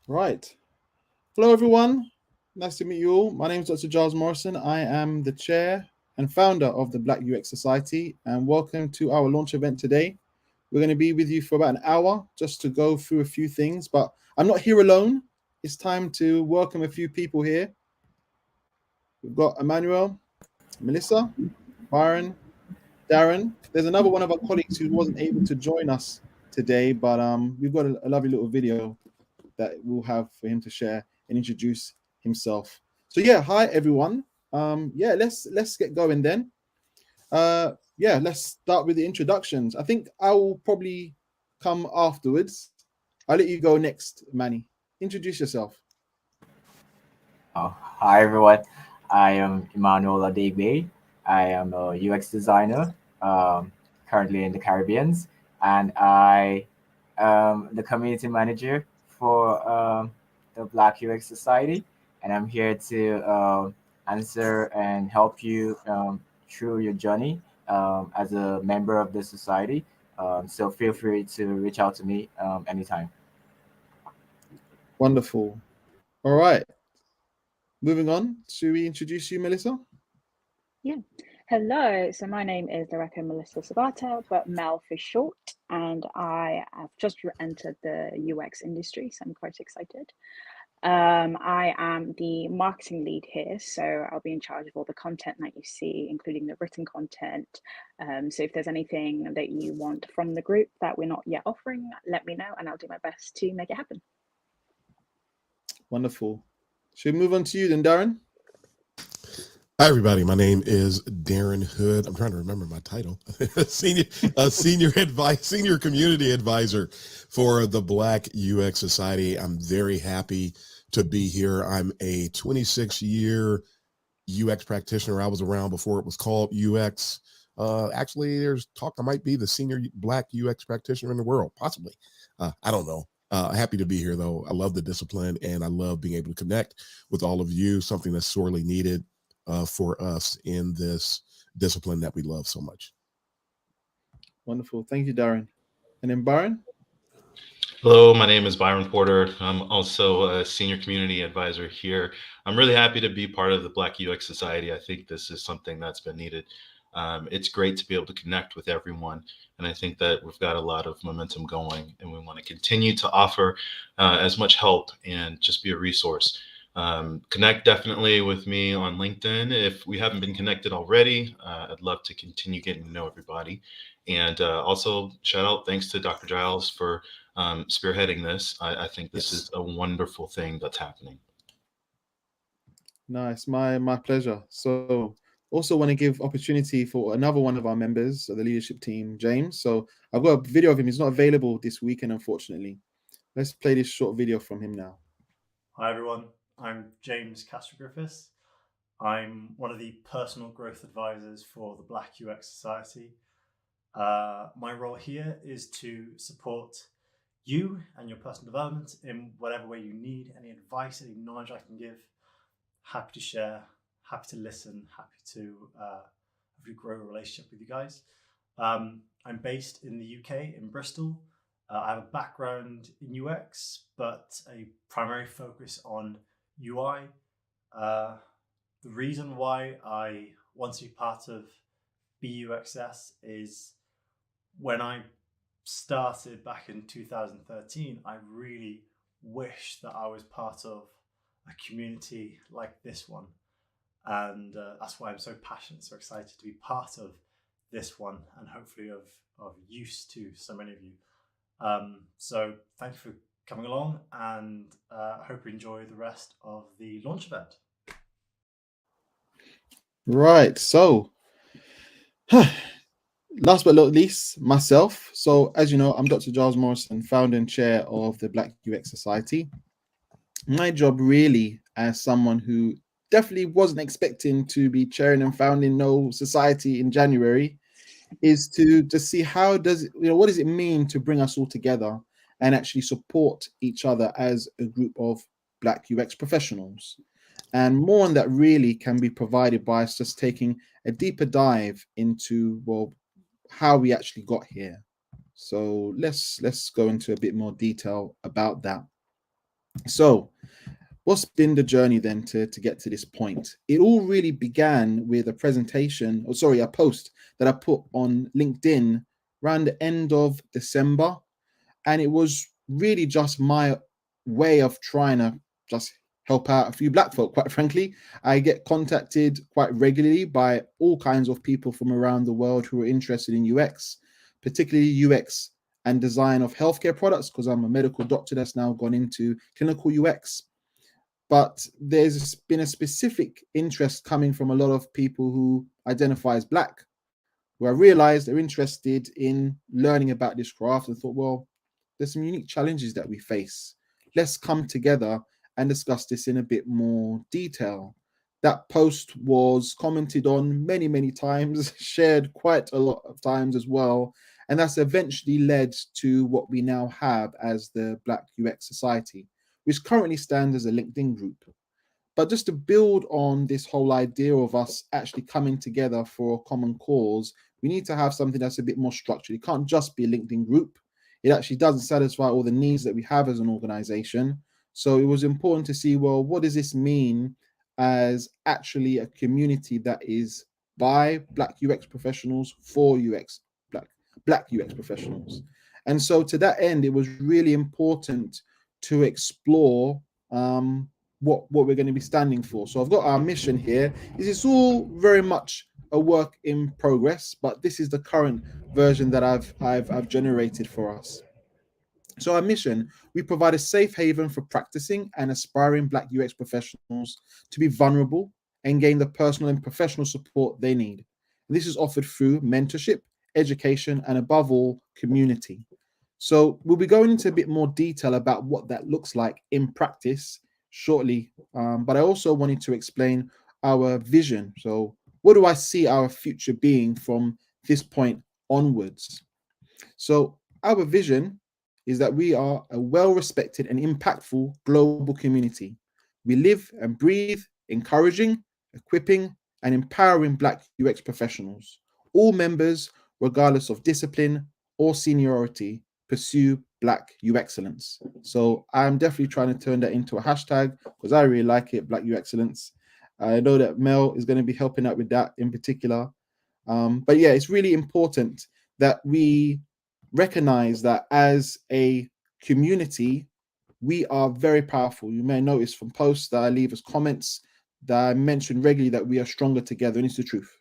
Right. Hello, everyone. Nice to meet you all. My name is Dr. Giles Morrison. I am the chair and founder of the Black UX Society, and welcome to our launch event today. We're going to be with you for about an hour just to go through a few things, but I'm not here alone. It's time to welcome a few people here. We've got Emmanuel, Melissa, Byron, Darren. There's another one of our colleagues who wasn't able to join us today, but we've got a lovely little video that we'll have for him to share and introduce himself. So yeah, hi everyone. Yeah, let's get going then. Yeah, let's start with the introductions. I think I will probably come afterwards. I'll let you go next, Manny. Introduce yourself. Hi everyone, I am Emmanuel Adegbe. I am a UX designer, currently in the Caribbean, and I am the community manager for the Black UX Society, and I'm here to answer and help you through your journey as a member of the society. So feel free to reach out to me anytime. Wonderful. All right. Moving on. Should we introduce you, Melissa? Yeah. Hello. So my name is Loretta Melissa Sabata, but Mel for short, and I have just entered the UX industry, so I'm quite excited. I am the marketing lead here, so I'll be in charge of all the content that you see, including the written content. So if there's anything that you want from the group that we're not yet offering, let me know, and I'll do my best to make it happen. Wonderful. Should we move on to you then, Darren? Hi, everybody. My name is Darren Hood. I'm trying to remember my title. senior community advisor for the Black UX Society. I'm very happy to be here. I'm a 26-year UX practitioner. I was around before it was called UX. Actually, there's talk I might be the senior Black UX practitioner in the world, possibly. I don't know. Happy to be here, though. I love the discipline, and I love being able to connect with all of you, something that's sorely needed for us in this discipline that we love so much. Wonderful. Thank you, Darren. And then Byron? Hello, my name is Byron Porter. I'm also a senior community advisor here. I'm really happy to be part of the Black UX Society. I think this is something that's been needed. It's great to be able to connect with everyone, and I think that we've got a lot of momentum going, and we want to continue to offer as much help and just be a resource. Connect definitely with me on LinkedIn if we haven't been connected already. I'd love to continue getting to know everybody. And also shout out, thanks to Dr. Giles for spearheading this. I think this is a wonderful thing that's happening. Nice, my pleasure. So also want to give opportunity for another one of our members of the leadership team, James. So I've got a video of him. He's not available this weekend, unfortunately. Let's play this short video from him now. Hi everyone, I'm James Castro-Griffiths. I'm one of the personal growth advisors for the Black UX Society. My role here is to support you and your personal development in whatever way you need. Any advice, any knowledge I can give, happy to share, happy to listen, happy to grow a relationship with you guys. I'm based in the UK, in Bristol. I have a background in UX, but a primary focus on UI. The reason why I want to be part of BUXS is when I started back in 2013, I really wish that I was part of a community like this one. And that's why I'm so passionate, so excited to be part of this one, and hopefully of use to so many of you. So thank you for coming along, and I hope you enjoy the rest of the launch event. Right, so last but not least, myself. So as you know, I'm Dr. Giles Morrison, founder and chair of the Black UX Society. My job really, as someone who definitely wasn't expecting to be chairing and founding no society in January, is to just see how does it, what does it mean to bring us all together and actually support each other as a group of Black UX professionals. And more on that really can be provided by us just taking a deeper dive into, well, how we actually got here. So let's go into a bit more detail about that. So what's been the journey then to get to this point? It all really began with a presentation, or sorry, a post that I put on LinkedIn around the end of December. And it was really just my way of trying to just help out a few black folk. Quite frankly, I get contacted quite regularly by all kinds of people from around the world who are interested in UX, particularly UX and design of healthcare products, because I'm a medical doctor that's now gone into clinical UX. But there's been a specific interest coming from a lot of people who identify as black, where I realized they're interested in learning about this craft, and thought, well, there's some unique challenges that we face. Let's come together and discuss this in a bit more detail. That post was commented on many, many times, shared quite a lot of times as well. And that's eventually led to what we now have as the Black UX Society, which currently stands as a LinkedIn group. But just to build on this whole idea of us actually coming together for a common cause, we need to have something that's a bit more structured. It can't just be a LinkedIn group. It actually doesn't satisfy all the needs that we have as an organization. So it was important to see, well, what does this mean as actually a community that is by Black UX professionals for UX, Black UX professionals? And so to that end, it was really important to explore what we're going to be standing for. So I've got our mission here. This is all very much a work in progress, but this is the current version that I've generated for us. So our mission: we provide a safe haven for practicing and aspiring Black UX professionals to be vulnerable and gain the personal and professional support they need. And this is offered through mentorship, education, and above all, community. So we'll be going into a bit more detail about what that looks like in practice shortly. But I also wanted to explain our vision. So what do I see our future being from this point onwards? So our vision is that we are a well-respected and impactful global community. We live and breathe encouraging, equipping, and empowering Black UX professionals. All members, regardless of discipline or seniority, pursue Black UX excellence. So I'm definitely trying to turn that into a hashtag because I really like it, Black UX excellence. I know that Mel is going to be helping out with that in particular. But yeah, it's really important that we recognize that as a community, we are very powerful. You may notice from posts that I leave as comments that I mention regularly that we are stronger together, and it's the truth.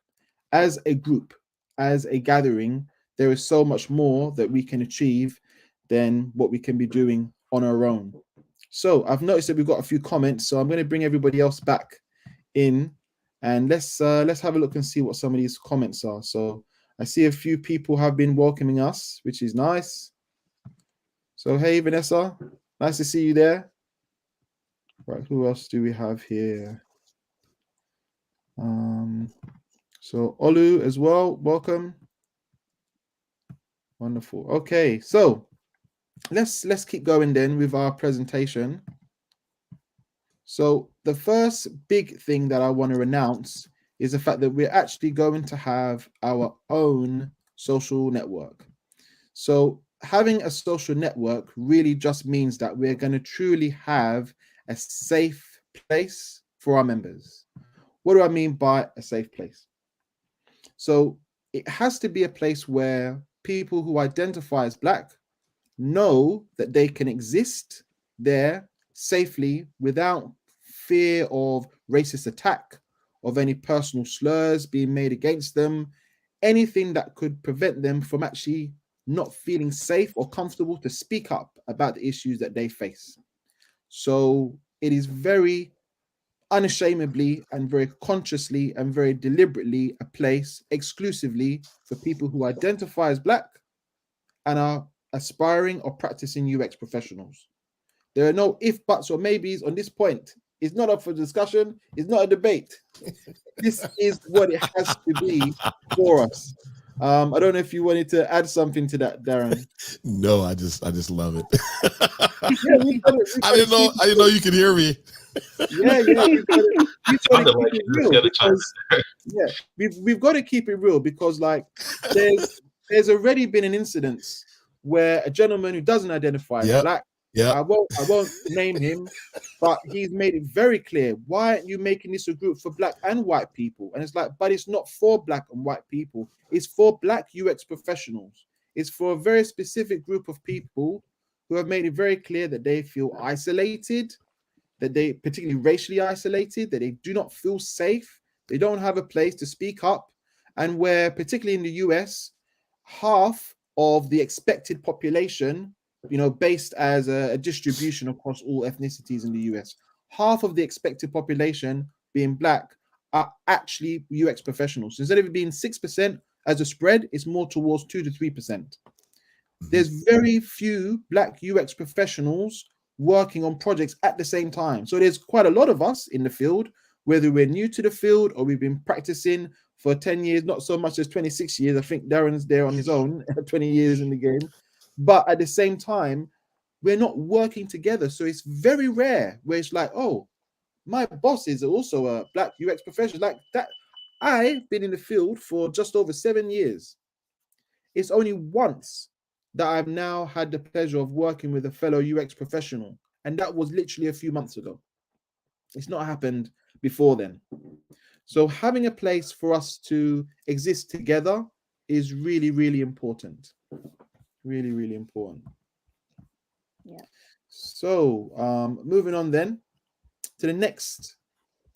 As a group, as a gathering, there is so much more that we can achieve than what we can be doing on our own. So I've noticed that we've got a few comments, so I'm going to bring everybody else back in, and let's have a look and see what some of these comments are. So I see a few people have been welcoming us, which is nice. So hey, Vanessa, nice to see you there. Right, who else do we have here? So Olu as well, welcome. Wonderful. Okay, so let's keep going then with our presentation. So the first big thing that I want to announce is the fact that we're actually going to have our own social network. So having a social network really just means that we're going to truly have a safe place for our members. What do I mean by a safe place? So it has to be a place where people who identify as Black know that they can exist there safely without fear of racist attack, of any personal slurs being made against them, anything that could prevent them from actually not feeling safe or comfortable to speak up about the issues that they face. So it is very unashamedly and very consciously and very deliberately a place exclusively for people who identify as Black and are aspiring or practicing UX professionals. There are no if, buts, or maybes on this point. It's not up for discussion. It's not a debate. This is what it has to be for us. I don't know if you wanted to add something to that, Darren. No, I just love it. Yeah, I didn't know you could hear me. Yeah, we've got to keep it real because like there's already been an incident where a gentleman who doesn't identify as Black Yeah. I won't name him, but he's made it very clear. Why aren't you making this a group for black and white people? And it's like, but it's not for black and white people. It's for black UX professionals. It's for a very specific group of people who have made it very clear that they feel isolated, that they particularly racially isolated, that they do not feel safe, they don't have a place to speak up, and where particularly in the US, half of the expected population, based as a distribution across all ethnicities in the US, half of the expected population being black are actually UX professionals. So instead of it being 6% as a spread, it's more towards 2 to 3%. There's very few black UX professionals working on projects at the same time. So there's quite a lot of us in the field, whether we're new to the field or we've been practicing for 10 years, not so much as 26 years. I think Darren's there on his own, 20 years in the game. But at the same time, we're not working together. So it's very rare where it's like, oh, my boss is also a black UX professional. Like that, I've been in the field for just over 7 years. It's only once that I've now had the pleasure of working with a fellow UX professional, and that was literally a few months ago. It's not happened before then. So having a place for us to exist together is really, really important. Really, really important. Yeah. So moving on then to the next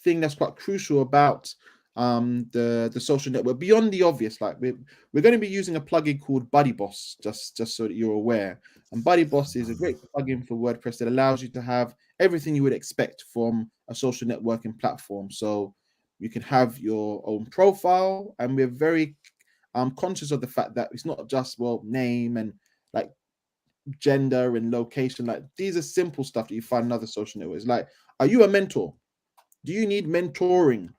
thing that's quite crucial about the social network, beyond the obvious. Like we're going to be using a plugin called BuddyBoss, just so that you're aware. And BuddyBoss is a great plugin for WordPress that allows you to have everything you would expect from a social networking platform. So you can have your own profile, and we're very conscious of the fact that it's not just name and like gender and location. Like these are simple stuff that you find in other social networks. Like, are you a mentor? Do you need mentoring?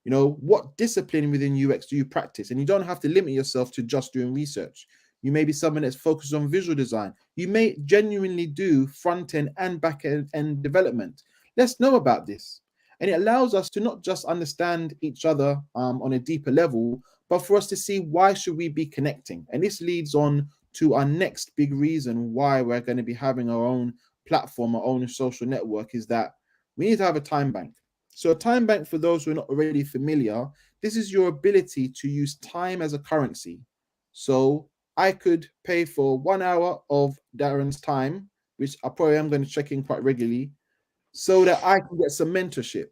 What discipline within UX do you practice? And you don't have to limit yourself to just doing research. You may be someone that's focused on visual design. You may genuinely do front end and back end development. Let's know about this. And it allows us to not just understand each other on a deeper level, but for us to see why should we be connecting. And this leads on to our next big reason why we're going to be having our own platform, our own social network, is that we need to have a time bank. So a time bank, for those who are not already familiar, this is your ability to use time as a currency. So I could pay for 1 hour of Darren's time, which I probably am going to check in quite regularly, so that I can get some mentorship.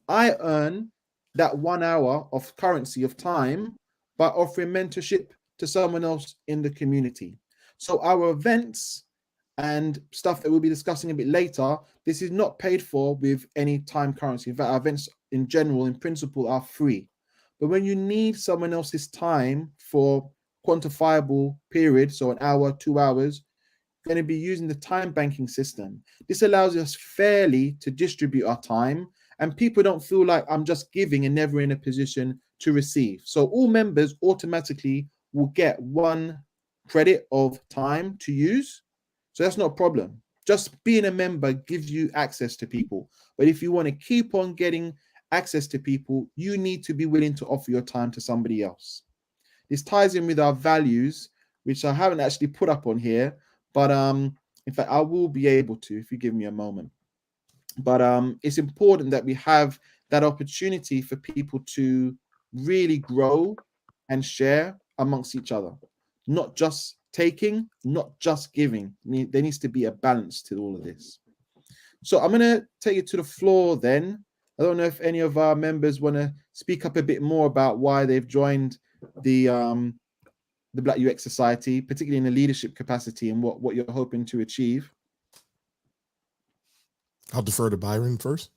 I earn that 1 hour of currency of time by offering mentorship to someone else in the community. So our events and stuff that we'll be discussing a bit later, this is not paid for with any time currency. In fact, our events in general, in principle, are free. But when you need someone else's time for quantifiable period, so an hour, 2 hours, you're going to be using the time banking system. This allows us fairly to distribute our time, and people don't feel like I'm just giving and never in a position to receive. So all members automatically will get 1 credit of time to use. So that's not a problem. Just being a member gives you access to people. But if you want to keep on getting access to people, you need to be willing to offer your time to somebody else. This ties in with our values, which I haven't actually put up on here, but in fact, I will be able to if you give me a moment. But it's important that we have that opportunity for people to really grow and share amongst each other, not just taking, not just giving. There needs to be a balance to all of this. So I'm going to take it to the floor then. I don't know if any of our members want to speak up a bit more about why they've joined the Black UX Society, particularly in a leadership capacity, and what you're hoping to achieve. I'll defer to Byron first.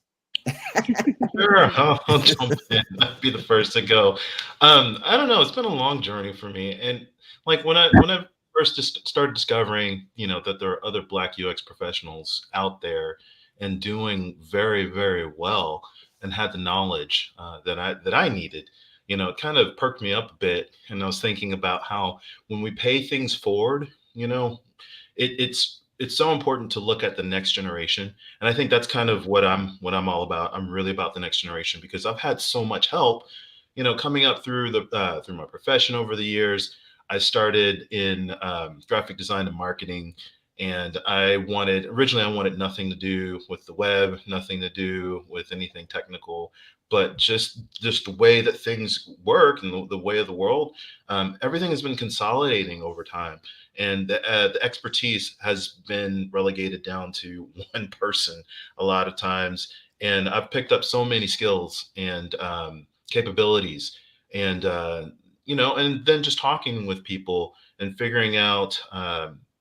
Sure, I'll jump in. I'll be the first to go. I don't know. It's been a long journey for me, and like when I first just started discovering, that there are other Black UX professionals out there and doing very, very well, and had the knowledge that I needed. It kind of perked me up a bit, and I was thinking about how when we pay things forward, it's so important to look at the next generation. And I think that's kind of what I'm all about. I'm really about the next generation, because I've had so much help, coming up through through my profession over the years. I started in graphic design and marketing, And originally I wanted nothing to do with the web, nothing to do with anything technical, but just the way that things work and the way of the world, everything has been consolidating over time. And the expertise has been relegated down to one person a lot of times. And I've picked up so many skills and capabilities, and and then just talking with people and figuring out,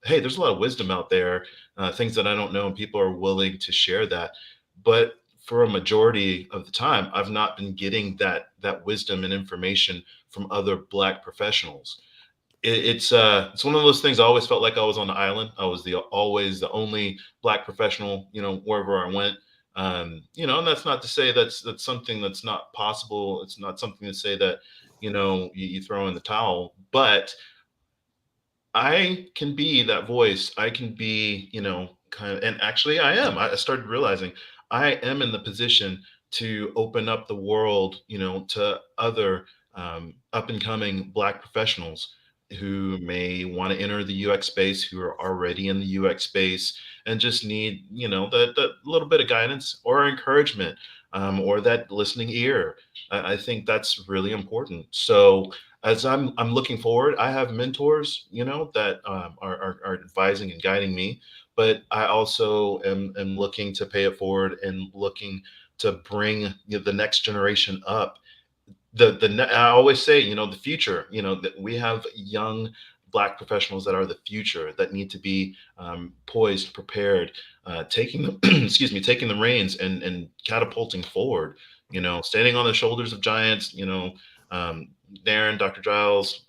hey, there's a lot of wisdom out there, things that I don't know, and people are willing to share that. But for a majority of the time, I've not been getting that wisdom and information from other Black professionals. It's one of those things. I always felt like I was on the island. I was always the only Black professional, wherever I went. And that's not to say that's something that's not possible. It's not something to say that you throw in the towel, but I can be that voice. I can be, kind of, and actually I am. I started realizing I am in the position to open up the world, to other up and coming Black professionals who may want to enter the UX space, who are already in the UX space and just need, that little bit of guidance or encouragement, or that listening ear. I think that's really important. So as I'm looking forward, I have mentors, that are advising and guiding me, but I also am looking to pay it forward and looking to bring the next generation up. I always say, the future, that we have young Black professionals that are the future, that need to be poised, prepared, taking the excuse me, taking the reins and catapulting forward, standing on the shoulders of giants, um, Darren, Dr. Giles.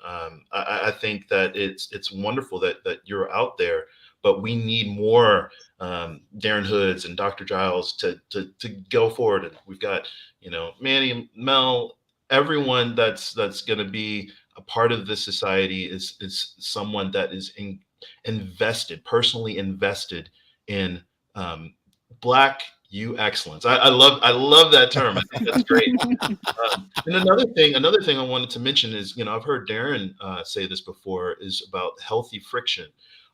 I think that it's wonderful that you're out there, but we need more Darren Hoods and Dr. Giles to go forward. And we've got, Manny, Mel, everyone that's going to be a part of this society is someone that is personally invested in Black U excellence. I love that term. I think that's great. And another thing I wanted to mention is, I've heard Darren say this before, is about healthy friction.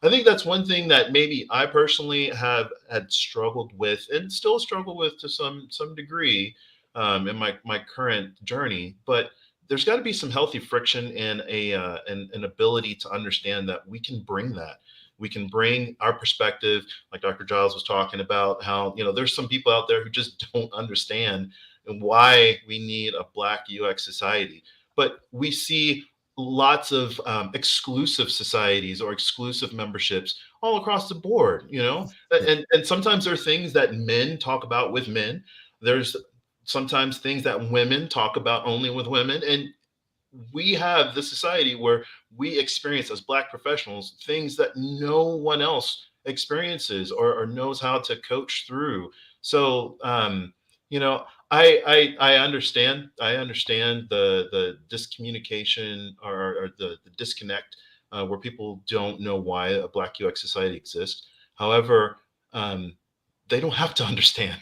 I think that's one thing that maybe I personally have had struggled with and still struggle with to some degree in my current journey. But there's got to be some healthy friction and an ability to understand that we can bring that. We can bring our perspective, like Dr. Giles was talking about, how there's some people out there who just don't understand and why we need a Black UX society. But we see lots of exclusive societies or exclusive memberships all across the board, and sometimes there are things that men talk about with men. There's sometimes things that women talk about only with women. And we have this society where we experience as Black professionals things that no one else experiences or knows how to coach through. So, I understand. I understand the discommunication or the disconnect, where people don't know why a Black UX society exists. However, they don't have to understand.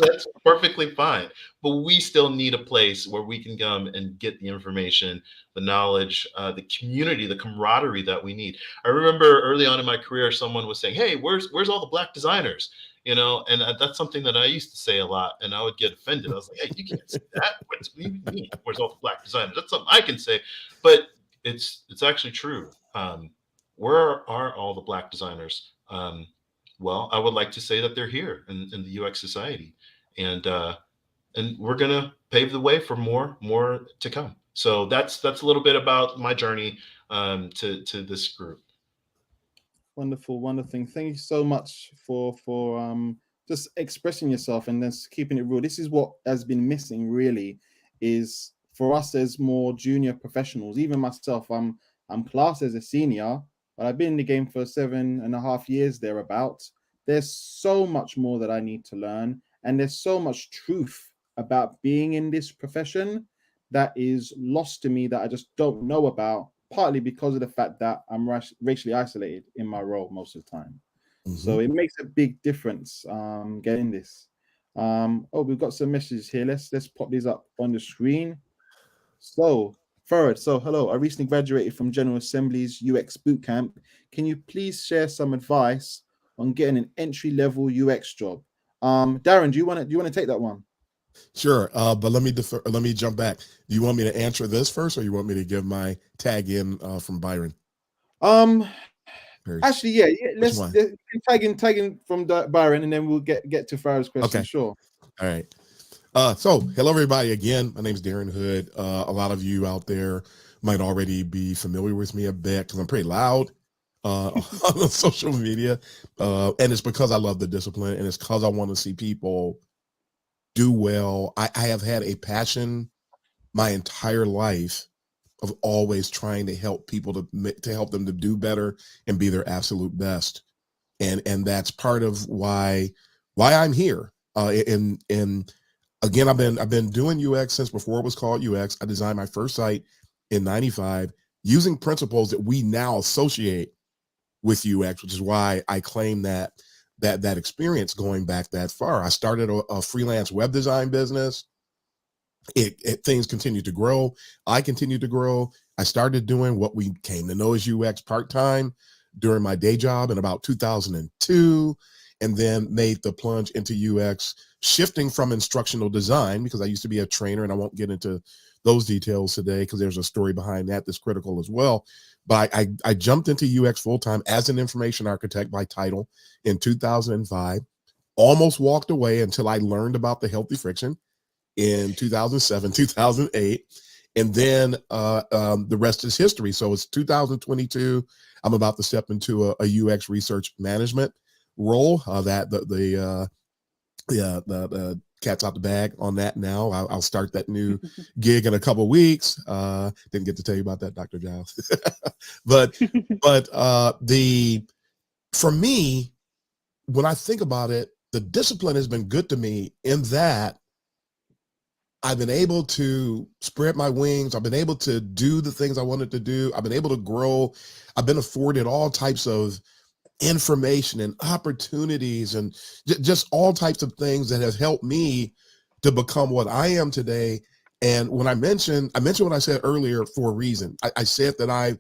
That's perfectly fine. But we still need a place where we can come and get the information, the knowledge, the community, the camaraderie that we need. I remember early on in my career, someone was saying, "Hey, where's all the Black designers?" And that's something that I used to say a lot, and I would get offended. I was like, "Hey, you can't say that. What do you mean? Where's all the Black designers?" That's something I can say, but it's actually true. Where are all the Black designers? Well, I would like to say that they're here in the UX society, and we're gonna pave the way for more to come. So that's a little bit about my journey to this group. Wonderful, wonderful. Thank you so much for just expressing yourself and just keeping it real. This is what has been missing, really, is for us as more junior professionals. Even myself, I'm classed as a senior, but I've been in the game for 7.5 years thereabouts. There's so much more that I need to learn, and there's so much truth about being in this profession that is lost to me that I just don't know about, partly because of the fact that I'm racially isolated in my role most of the time. Mhm. So it makes a big difference getting this. We've got some messages here. Let's pop these up on the screen. So Farad, so hello. I recently graduated from General Assembly's UX bootcamp. Can you please share some advice on getting an entry-level UX job? Darren, do you want to take that one? Sure, but let me jump back. Do you want me to answer this first, or you want me to give my tag in from Byron? Actually, yeah, let's one? tag in from Byron, and then we'll get to Farad's question. Okay. Sure. All right. So hello everybody again. My name is Darren Hood. A lot of you out there might already be familiar with me a bit because I'm pretty loud on social media, and it's because I love the discipline, and it's because I want to see people do well. I have had a passion my entire life of always trying to help people to help them to do better and be their absolute best, and that's part of why I'm here. And again, I've been doing UX since before it was called UX. I designed my first site in '95 using principles that we now associate with UX, which is why I claim that experience going back that far. I started a freelance web design business. Things continued to grow. I continued to grow. I started doing what we came to know as UX part-time during my day job in about 2002, and then made the plunge into UX, shifting from instructional design because I used to be a trainer, and I won't get into those details today because there's a story behind that that's critical as well. But I jumped into UX full-time as an information architect by title in 2005, almost walked away until I learned about the healthy friction in 2007, 2008. And then the rest is history. So it's 2022. I'm about to step into a UX research management role. That the cat's out the bag on that now. I'll start that new gig in a couple of weeks. Didn't get to tell you about that, Dr. Giles. but for me, when I think about it, the discipline has been good to me in that I've been able to spread my wings. I've been able to do the things I wanted to do. I've been able to grow. I've been afforded all types of information and opportunities and just all types of things that have helped me to become what I am today. And when I mentioned what I said earlier for a reason. I said that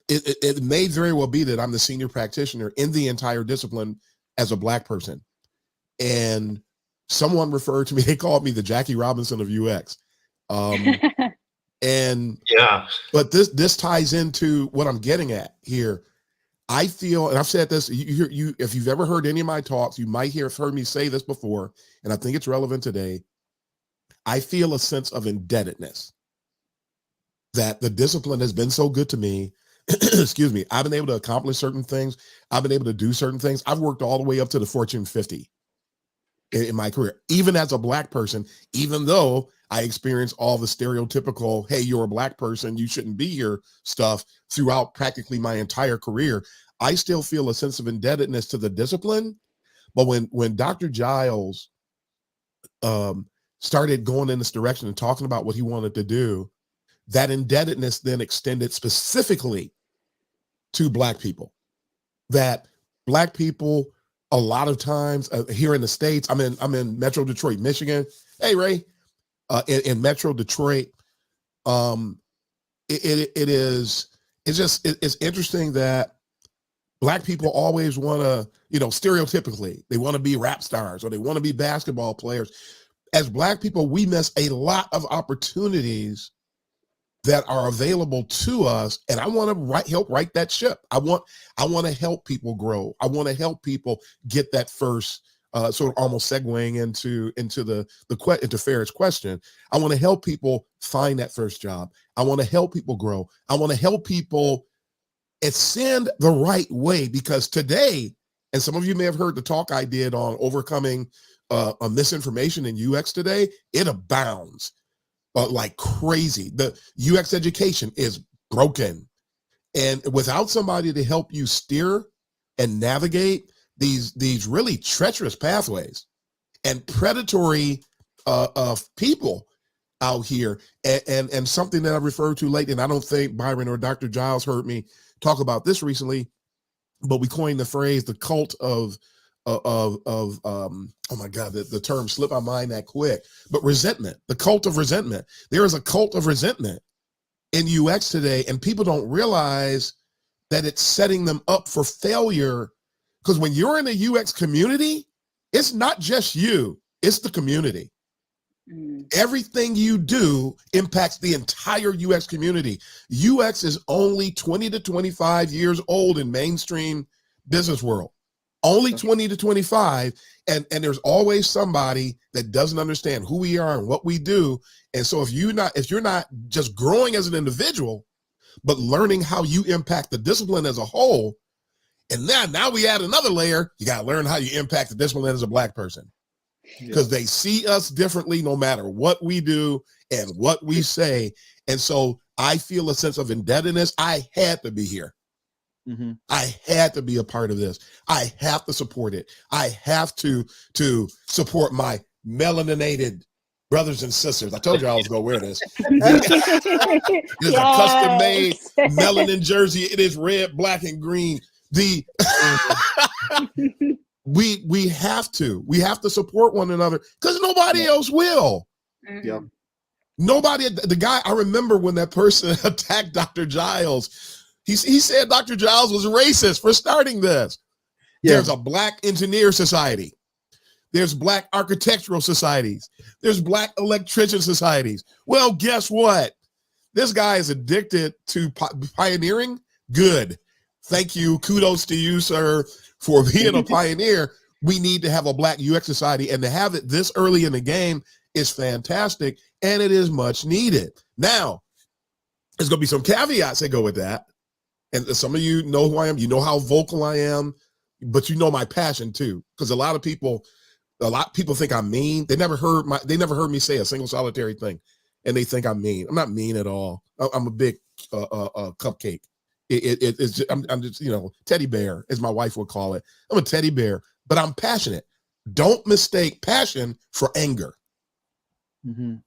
it may very well be that I'm the senior practitioner in the entire discipline as a Black person. And someone referred to me, they called me the Jackie Robinson of UX. And yeah, but this ties into what I'm getting at here. I feel, and I've said this, you if you've ever heard any of my talks, you might have heard me say this before, and I think it's relevant today. I feel a sense of indebtedness that the discipline has been so good to me. Excuse me. I've been able to accomplish certain things. I've been able to do certain things. I've worked all the way up to the Fortune 50 in my career, even as a Black person, even though I experienced all the stereotypical, hey, you're a Black person, you shouldn't be here stuff throughout practically my entire career. I still feel a sense of indebtedness to the discipline. But when Dr. Giles started going in this direction and talking about what he wanted to do, that indebtedness then extended specifically to Black people. That Black people, a lot of times here in the States, I'm in Metro Detroit, Michigan. Hey, Ray, in Metro Detroit, it's interesting that Black people always want to, stereotypically, they want to be rap stars or they want to be basketball players. As Black people, we miss a lot of opportunities that are available to us, and I want to help right that ship. I want to help people grow. I want to help people get that first sort of almost segueing into Farah's question. I want to help people find that first job. I want to help people grow. I want to help people ascend the right way, because today, and some of you may have heard the talk I did on overcoming misinformation in UX today, it abounds. Like crazy. The UX education is broken. And without somebody to help you steer and navigate these really treacherous pathways and predatory people out here, and something that I referred to late, and I don't think Byron or Dr. Giles heard me talk about this recently, but we coined the phrase, the cult of oh my God, the term slipped my mind that quick, but resentment, the cult of resentment. There is a cult of resentment in UX today, and people don't realize that it's setting them up for failure. Because when you're in the UX community, it's not just you, it's the community. Everything you do impacts the entire UX community. UX is only 20 to 25 years old in mainstream business world. Only 20 to 25. And there's always somebody that doesn't understand who we are and what we do. And so if you're not just growing as an individual, but learning how you impact the discipline as a whole, and now we add another layer, you got to learn how you impact the discipline as a Black person. Because they see us differently no matter what we do and what we say. And so I feel a sense of indebtedness. I had to be here. I had to be a part of this. I have to support it. I have to support my melaninated brothers and sisters. I told you I was going to wear this. It is a custom-made melanin jersey. It is red, black, and green. We have to support one another because nobody else will. Yeah. Nobody, the guy, I remember when that person attacked Dr. Giles, he said Dr. Giles was racist for starting this. Yeah. There's a Black engineer society. There's Black architectural societies. There's Black electrician societies. Well, guess what? This guy is addicted to pioneering. Good. Thank you. Kudos to you, sir, for being a pioneer. We need to have a Black UX society, and to have it this early in the game is fantastic, and it is much needed. Now, there's going to be some caveats that go with that. And some of you know who I am. You know how vocal I am, but you know my passion too. Because a lot of people think I'm mean. They never heard me say a single solitary thing, and they think I'm mean. I'm not mean at all. I'm a big cupcake. I'm just, teddy bear, as my wife would call it. I'm a teddy bear, but I'm passionate. Don't mistake passion for anger.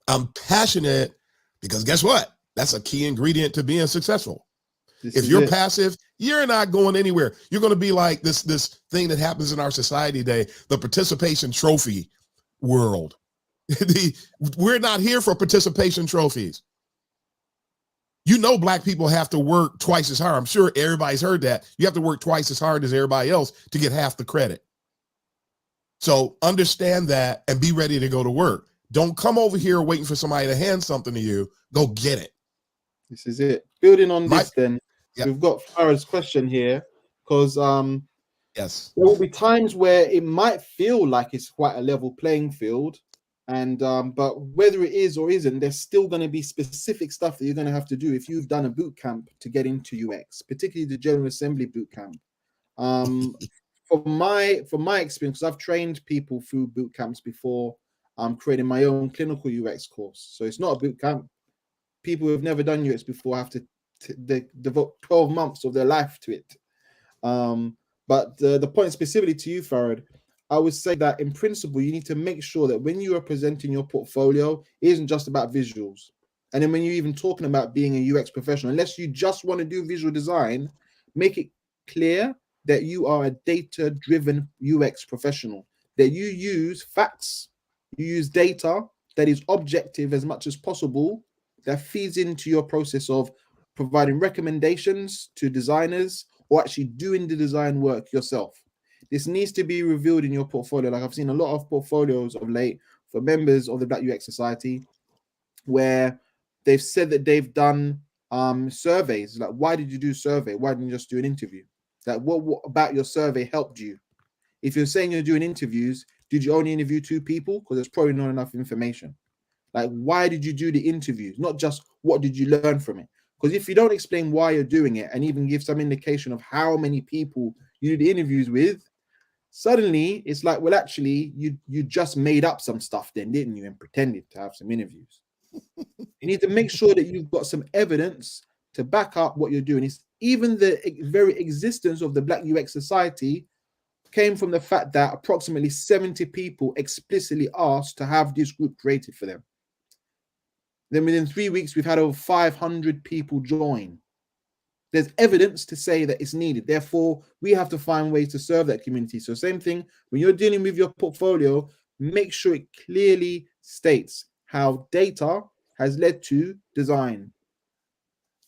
I'm passionate because guess what? That's a key ingredient to being successful. If you're passive, you're not going anywhere. You're going to be like this thing that happens in our society today, the participation trophy world. We're not here for participation trophies. Black people have to work twice as hard. I'm sure everybody's heard that. You have to work twice as hard as everybody else to get half the credit. So understand that and be ready to go to work. Don't come over here waiting for somebody to hand something to you. Go get it. This is it. Building on this then, we've got Farah's question here because yes, there will be times where it might feel like it's quite a level playing field. And but whether it is or isn't, there's still going to be specific stuff that you're going to have to do if you've done a boot camp to get into UX, particularly the General Assembly boot camp. From my experience, I've trained people through boot camps before. I'm creating my own clinical UX course, so it's not a boot camp. People who have never done UX before have to devote 12 months of their life to it. But the point specifically to you, Farad, I would say that in principle, you need to make sure that when you are presenting your portfolio, it isn't just about visuals. And then when you're even talking about being a UX professional, unless you just want to do visual design, make it clear that you are a data-driven UX professional, that you use facts, you use data that is objective as much as possible, that feeds into your process of providing recommendations to designers or actually doing the design work yourself. This needs to be revealed in your portfolio. Like I've seen a lot of portfolios of late for members of the Black UX Society where they've said that they've done surveys. Like, why did you do a survey? Why didn't you just do an interview? Like, what about your survey helped you? If you're saying you're doing interviews, did you only interview 2 people? Because there's probably not enough information. Like, why did you do the interviews? Not just what did you learn from it? Because if you don't explain why you're doing it and even give some indication of how many people you do the interviews with, suddenly it's like, well, actually, you just made up some stuff then, didn't you? And pretended to have some interviews. You need to make sure that you've got some evidence to back up what you're doing. It's even the very existence of the Black UX Society came from the fact that approximately 70 people explicitly asked to have this group created for them. Then within 3 weeks, we've had over 500 people join. There's evidence to say that it's needed. Therefore, we have to find ways to serve that community. So same thing, when you're dealing with your portfolio, make sure it clearly states how data has led to design.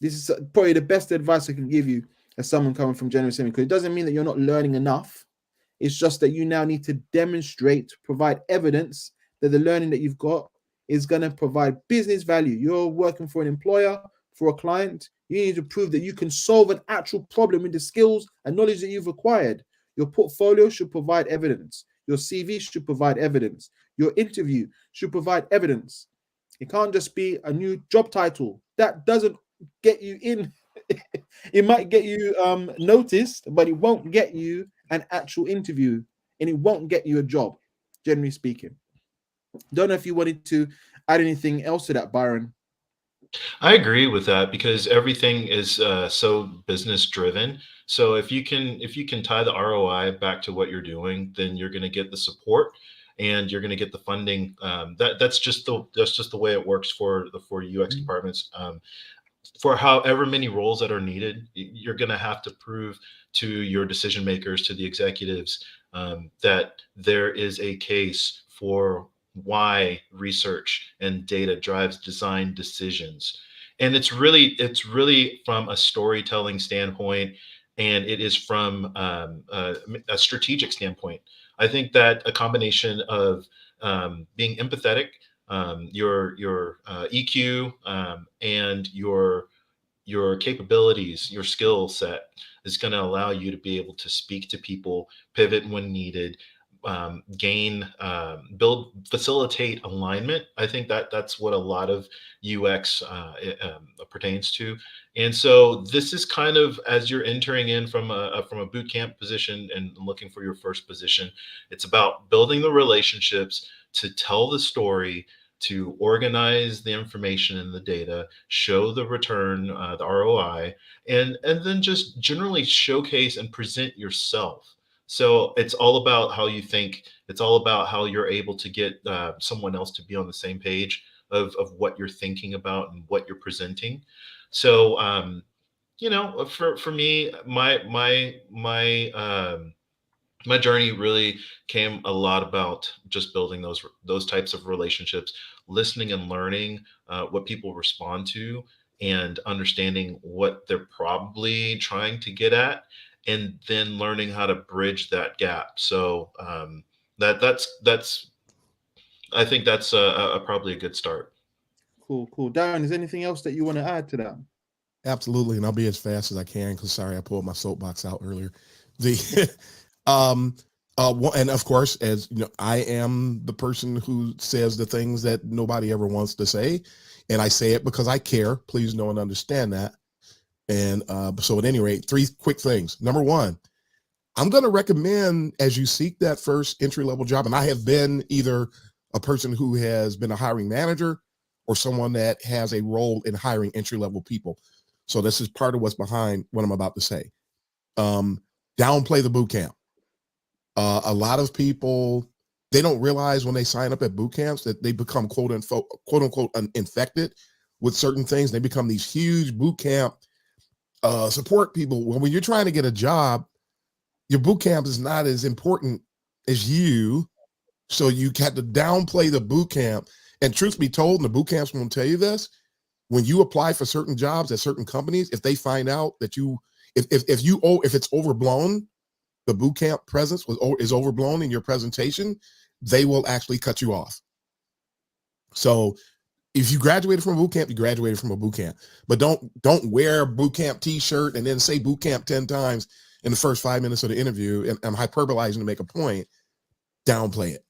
This is probably the best advice I can give you as someone coming from general assembly, because it doesn't mean that you're not learning enough. It's just that you now need to demonstrate, provide evidence that the learning that you've got is going to provide business value. You're working for an employer, for a client. You need to prove that you can solve an actual problem with the skills and knowledge that you've acquired. Your portfolio should provide evidence. Your CV should provide evidence. Your interview should provide evidence. It can't just be a new job title. That doesn't get you in. It might get you noticed, but it won't get you an actual interview, and it won't get you a job, generally speaking. Don't know if you wanted to add anything else to that, Byron. I agree with that because everything is so business driven. So if you can tie the ROI back to what you're doing, then you're going to get the support and you're going to get the funding. That's just the way it works for UX departments. For however many roles that are needed, you're going to have to prove to your decision makers, to the executives, that there is a case for why research and data drives design decisions. And it's really from a storytelling standpoint, and it is from a strategic standpoint. I think that a combination of being empathetic, your EQ, and your capabilities, your skill set is going to allow you to be able to speak to people, pivot when needed, facilitate alignment. I think that's what a lot of UX pertains to. And so this is kind of, as you're entering in from a boot camp position and looking for your first position, it's about building the relationships to tell the story, to organize the information and the data, show the return, the ROI, and then just generally showcase and present yourself. So it's all about how you think. It's all about how you're able to get someone else to be on the same page of what you're thinking about and what you're presenting. So for me, my journey really came a lot about just building those types of relationships, listening and learning what people respond to, and understanding what they're probably trying to get at, and then learning how to bridge that gap. So that's I think that's probably a good start. Cool. Darren, is there anything else that you want to add to that? Absolutely, and I'll be as fast as I can because sorry, I pulled my soapbox out earlier. And of course, as you know, I am the person who says the things that nobody ever wants to say, and I say it because I care. Please know and understand that. And so at any rate, 3 quick things. Number 1, I'm going to recommend, as you seek that first entry-level job, and I have been either a person who has been a hiring manager or someone that has a role in hiring entry-level people. So this is part of what's behind what I'm about to say. Downplay the boot camp. A lot of people, they don't realize when they sign up at boot camps that they become quote unquote infected with certain things. They become these huge boot camp support people. Well, when you're trying to get a job, your boot camp is not as important as you. So you have to downplay the boot camp. And truth be told, and the boot camps won't tell you this, when you apply for certain jobs at certain companies, if they find out that if it's overblown, the boot camp presence is overblown in your presentation, they will actually cut you off. So if you graduated from a boot camp, you graduated from a boot camp. But don't wear a boot camp t-shirt and then say boot camp 10 times in the first 5 minutes of the interview. And I'm hyperbolizing to make a point. Downplay it.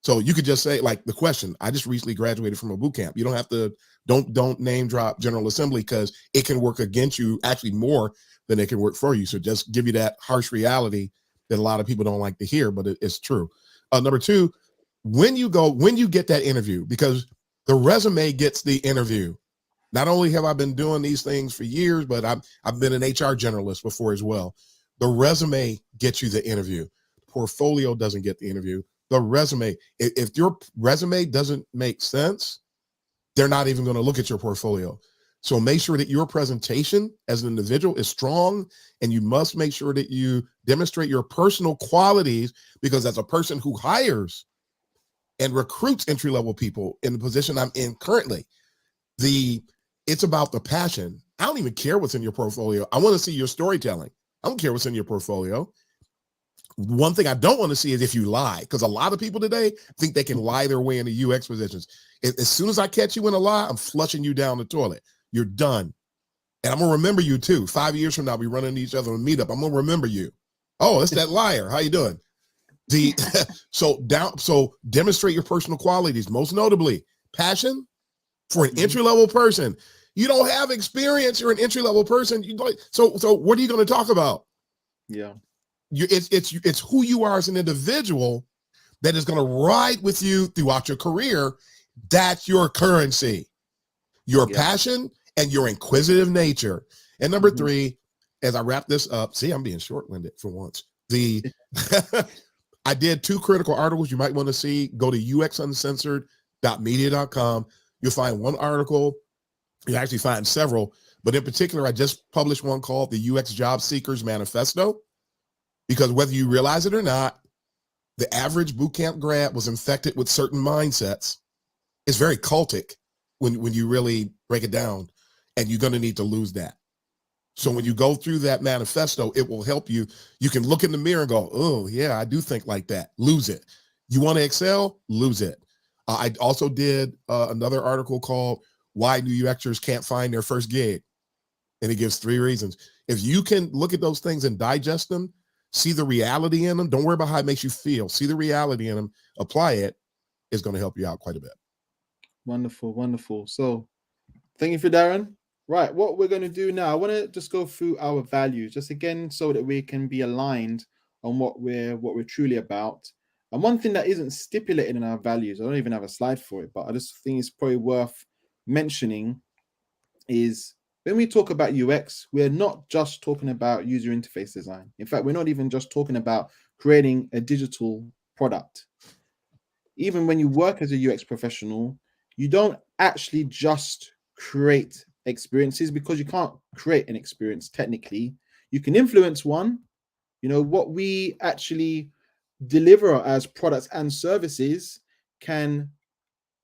So you could just say, like the question, I just recently graduated from a boot camp. You don't have to, don't name drop General Assembly because it can work against you actually more than it can work for you. So just give you that harsh reality that a lot of people don't like to hear, but it's true. Number 2, when you get that interview, because the resume gets the interview. Not only have I been doing these things for years, but I've been an HR generalist before as well. The resume gets you the interview. Portfolio doesn't get the interview. The resume, if your resume doesn't make sense, they're not even going to look at your portfolio. So make sure that your presentation as an individual is strong, and you must make sure that you demonstrate your personal qualities, because as a person who hires and recruits entry-level people in the position I'm in currently, it's about the passion. I don't even care what's in your portfolio. I want to see your storytelling. I don't care what's in your portfolio. One thing I don't want to see is if you lie, because a lot of people today think they can lie their way into UX positions. As soon as I catch you in a lie, I'm flushing you down the toilet. You're done. And I'm going to remember you too. 5 years from now, we run into each other and meet up. I'm going to remember you. Oh, it's that liar. How you doing? So demonstrate your personal qualities, most notably passion for an entry-level person. You don't have experience. You're an entry-level person. So what are you going to talk about? Yeah. It's who you are as an individual that is going to ride with you throughout your career. That's your currency, your passion and your inquisitive nature. And number three, as I wrap this up, see, I'm being short-winded for once. I did 2 critical articles you might want to see. Go to uxuncensored.media.com. You'll find one article. You actually find several, but in particular, I just published one called the UX Job Seekers Manifesto, because whether you realize it or not, the average bootcamp grad was infected with certain mindsets. It's very cultic when you really break it down, and you're going to need to lose that. So when you go through that manifesto, it will help you. You can look in the mirror and go, oh, yeah, I do think like that. Lose it. You want to excel? Lose it. I also did another article called Why New UXers Can't Find Their First Gig. And it gives 3 reasons. If you can look at those things and digest them, see the reality in them, don't worry about how it makes you feel. See the reality in them, apply it, is going to help you out quite a bit. Wonderful, wonderful. So thank you for Darren. Right, what we're going to do now, I want to just go through our values, just again, so that we can be aligned on what we're truly about. And one thing that isn't stipulated in our values, I don't even have a slide for it, but I just think it's probably worth mentioning, is when we talk about UX, we're not just talking about user interface design. In fact, we're not even just talking about creating a digital product. Even when you work as a UX professional, you don't actually just create experiences, because you can't create an experience technically. You can influence one. You know, what we actually deliver as products and services can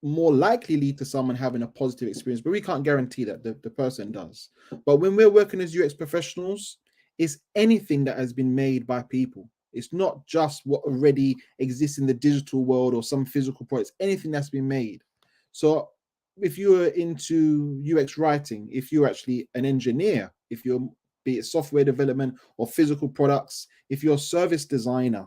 more likely lead to someone having a positive experience, but we can't guarantee that the person does. But when we're working as UX professionals, it's anything that has been made by people. It's not just what already exists in the digital world or some physical products, anything that's been made. So if you're into UX writing, if you're actually an engineer, if you're, be it software development or physical products, if you're a service designer,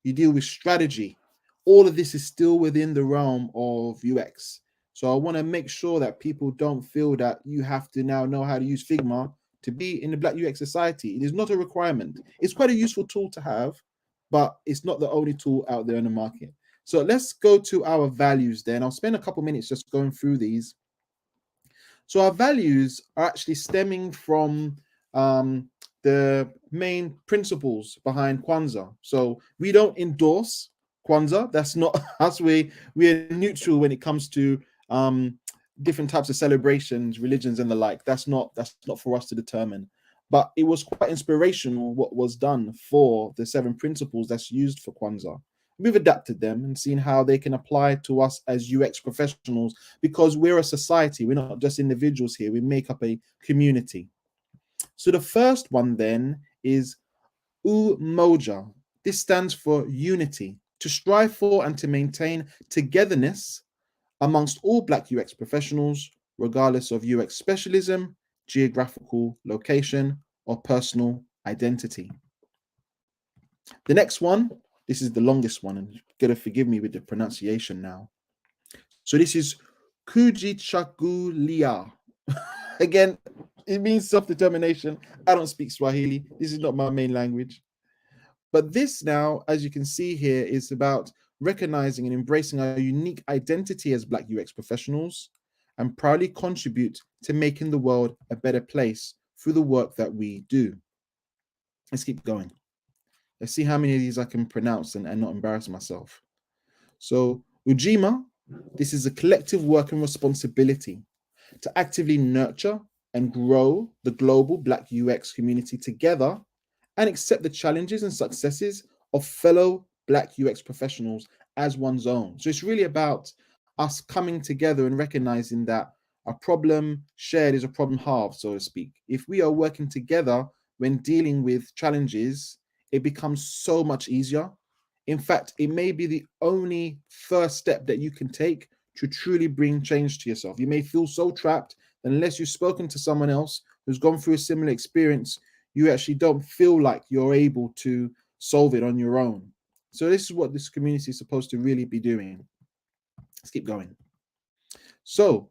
you deal with strategy, all of this is still within the realm of UX. So I want to make sure that people don't feel that you have to now know how to use Figma to be in the Black UX society. It is not a requirement. It's quite a useful tool to have, but it's not the only tool out there in the market. So let's go to our values then. I'll spend a couple minutes just going through these. So our values are actually stemming from the main principles behind Kwanzaa. So we don't endorse Kwanzaa. That's not us. We're neutral when it comes to different types of celebrations, religions, and the like. That's not for us to determine. But it was quite inspirational what was done for the 7 principles that's used for Kwanzaa. We've adapted them and seen how they can apply to us as UX professionals, because we're a society. We're not just individuals here. We make up a community. So the first one then is Umoja. This stands for unity, to strive for and to maintain togetherness amongst all Black UX professionals, regardless of UX specialism, geographical location, or personal identity. The next one, this is the longest one, and you're going to forgive me with the pronunciation now. So this is Kujichagulia. Again, it means self-determination. I don't speak Swahili. This is not my main language. But this now, as you can see here, is about recognizing and embracing our unique identity as Black UX professionals and proudly contribute to making the world a better place through the work that we do. Let's keep going. Let's see how many of these I can pronounce and not embarrass myself. So Ujima, this is a collective work and responsibility to actively nurture and grow the global Black UX community together and accept the challenges and successes of fellow Black UX professionals as one's own. So it's really about us coming together and recognizing that a problem shared is a problem halved, so to speak. If we are working together when dealing with challenges, it becomes so much easier. In fact, it may be the only first step that you can take to truly bring change to yourself. You may feel so trapped that unless you've spoken to someone else who's gone through a similar experience, you actually don't feel like you're able to solve it on your own. So this is what this community is supposed to really be doing. Let's keep going. So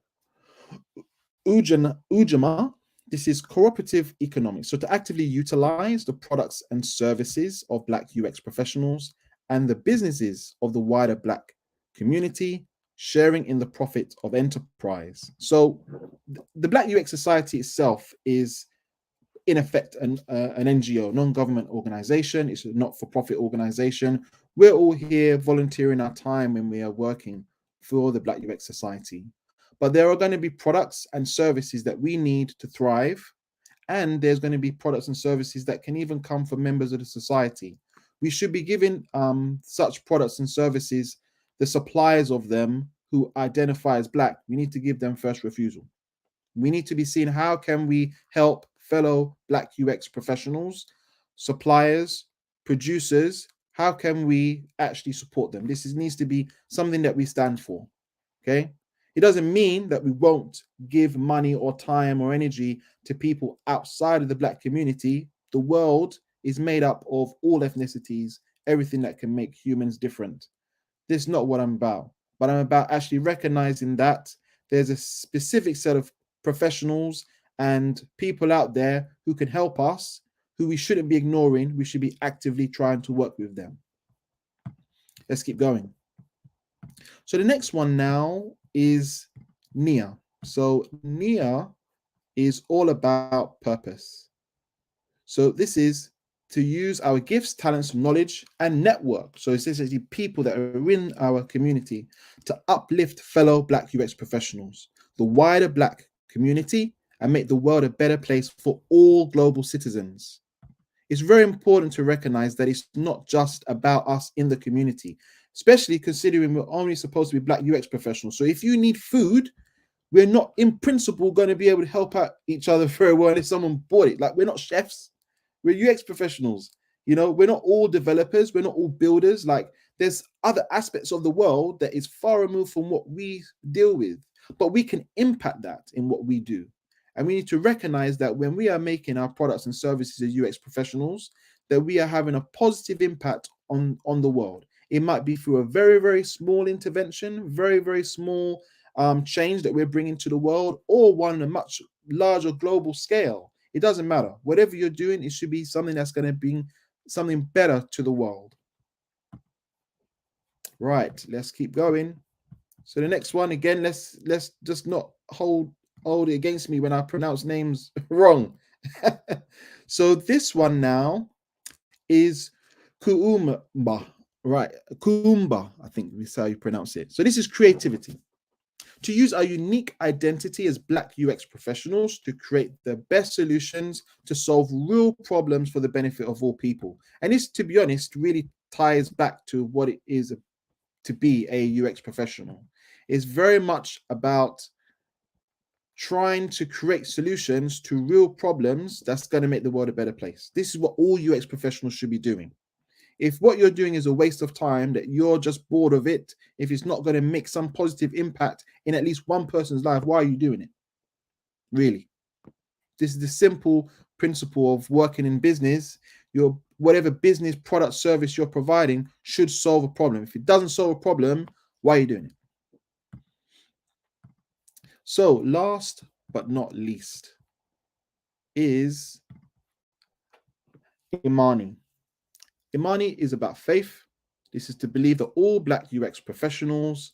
Ujama, this is cooperative economics. So to actively utilize the products and services of Black UX professionals and the businesses of the wider Black community, sharing in the profit of enterprise. So the Black UX Society itself is in effect an NGO, non-government organization. It's a not-for-profit organization. We're all here volunteering our time when we are working for the Black UX Society. But there are going to be products and services that we need to thrive. And there's going to be products and services that can even come from members of the society. We should be giving such products and services, the suppliers of them who identify as Black, we need to give them first refusal. We need to be seeing how can we help fellow Black UX professionals, suppliers, producers, how can we actually support them? This needs to be something that we stand for, okay? It doesn't mean that we won't give money or time or energy to people outside of the Black community. The world is made up of all ethnicities, everything that can make humans different. This is not what I'm about, but I'm about actually recognizing that there's a specific set of professionals and people out there who can help us, who we shouldn't be ignoring. We should be actively trying to work with them. Let's keep going. So the next one now is NIA. So NIA is all about purpose. So this is to use our gifts, talents, knowledge, and network. So it's essentially people that are in our community to uplift fellow Black UX professionals, the wider Black community, and make the world a better place for all global citizens. It's very important to recognize that it's not just about us in the community, especially considering we're only supposed to be Black UX professionals. So if you need food, we're not in principle going to be able to help out each other very well if someone bought it. Like, we're not chefs, we're UX professionals. You know, we're not all developers, we're not all builders. Like, there's other aspects of the world that is far removed from what we deal with, but we can impact that in what we do. And we need to recognize that when we are making our products and services as UX professionals, that we are having a positive impact on the world. It might be through a very, very small intervention, very, very small change that we're bringing to the world, or one on a much larger global scale. It doesn't matter. Whatever you're doing, it should be something that's going to bring something better to the world. Right, let's keep going. So the next one, again, let's just not hold it against me when I pronounce names wrong. So this one now is Kuumba, right? Kuumba, I think is how you pronounce it. So this is creativity. To use our unique identity as Black UX professionals to create the best solutions to solve real problems for the benefit of all people. And this, to be honest, really ties back to what it is to be a UX professional. It's very much about trying to create solutions to real problems that's going to make the world a better place. This is what all UX professionals should be doing. If what you're doing is a waste of time, that you're just bored of it, if it's not going to make some positive impact in at least one person's life, why are you doing it? Really? This is the simple principle of working in business. Your whatever business, product, service you're providing should solve a problem. If it doesn't solve a problem, why are you doing it? So last but not least is Imani. Imani is about faith. This is to believe that all Black UX professionals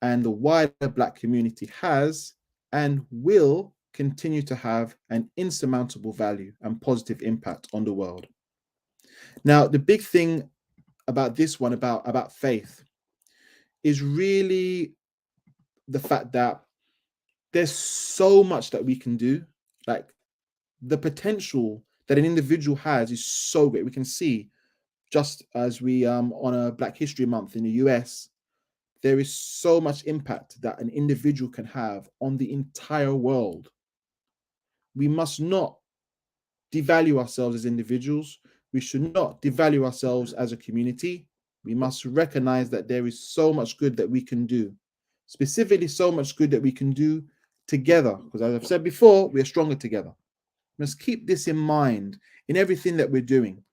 and the wider Black community has and will continue to have an insurmountable value and positive impact on the world. Now, the big thing about this one, about faith, is really the fact that there's so much that we can do. Like, the potential that an individual has is so great. We can see, just as we on a Black History Month in the US, there is so much impact that an individual can have on the entire world. We must not devalue ourselves as individuals. We should not devalue ourselves as a community. We must recognize that there is so much good that we can do, specifically so much good that we can do together. Because as I've said before, we are stronger together. We must keep this in mind in everything that we're doing,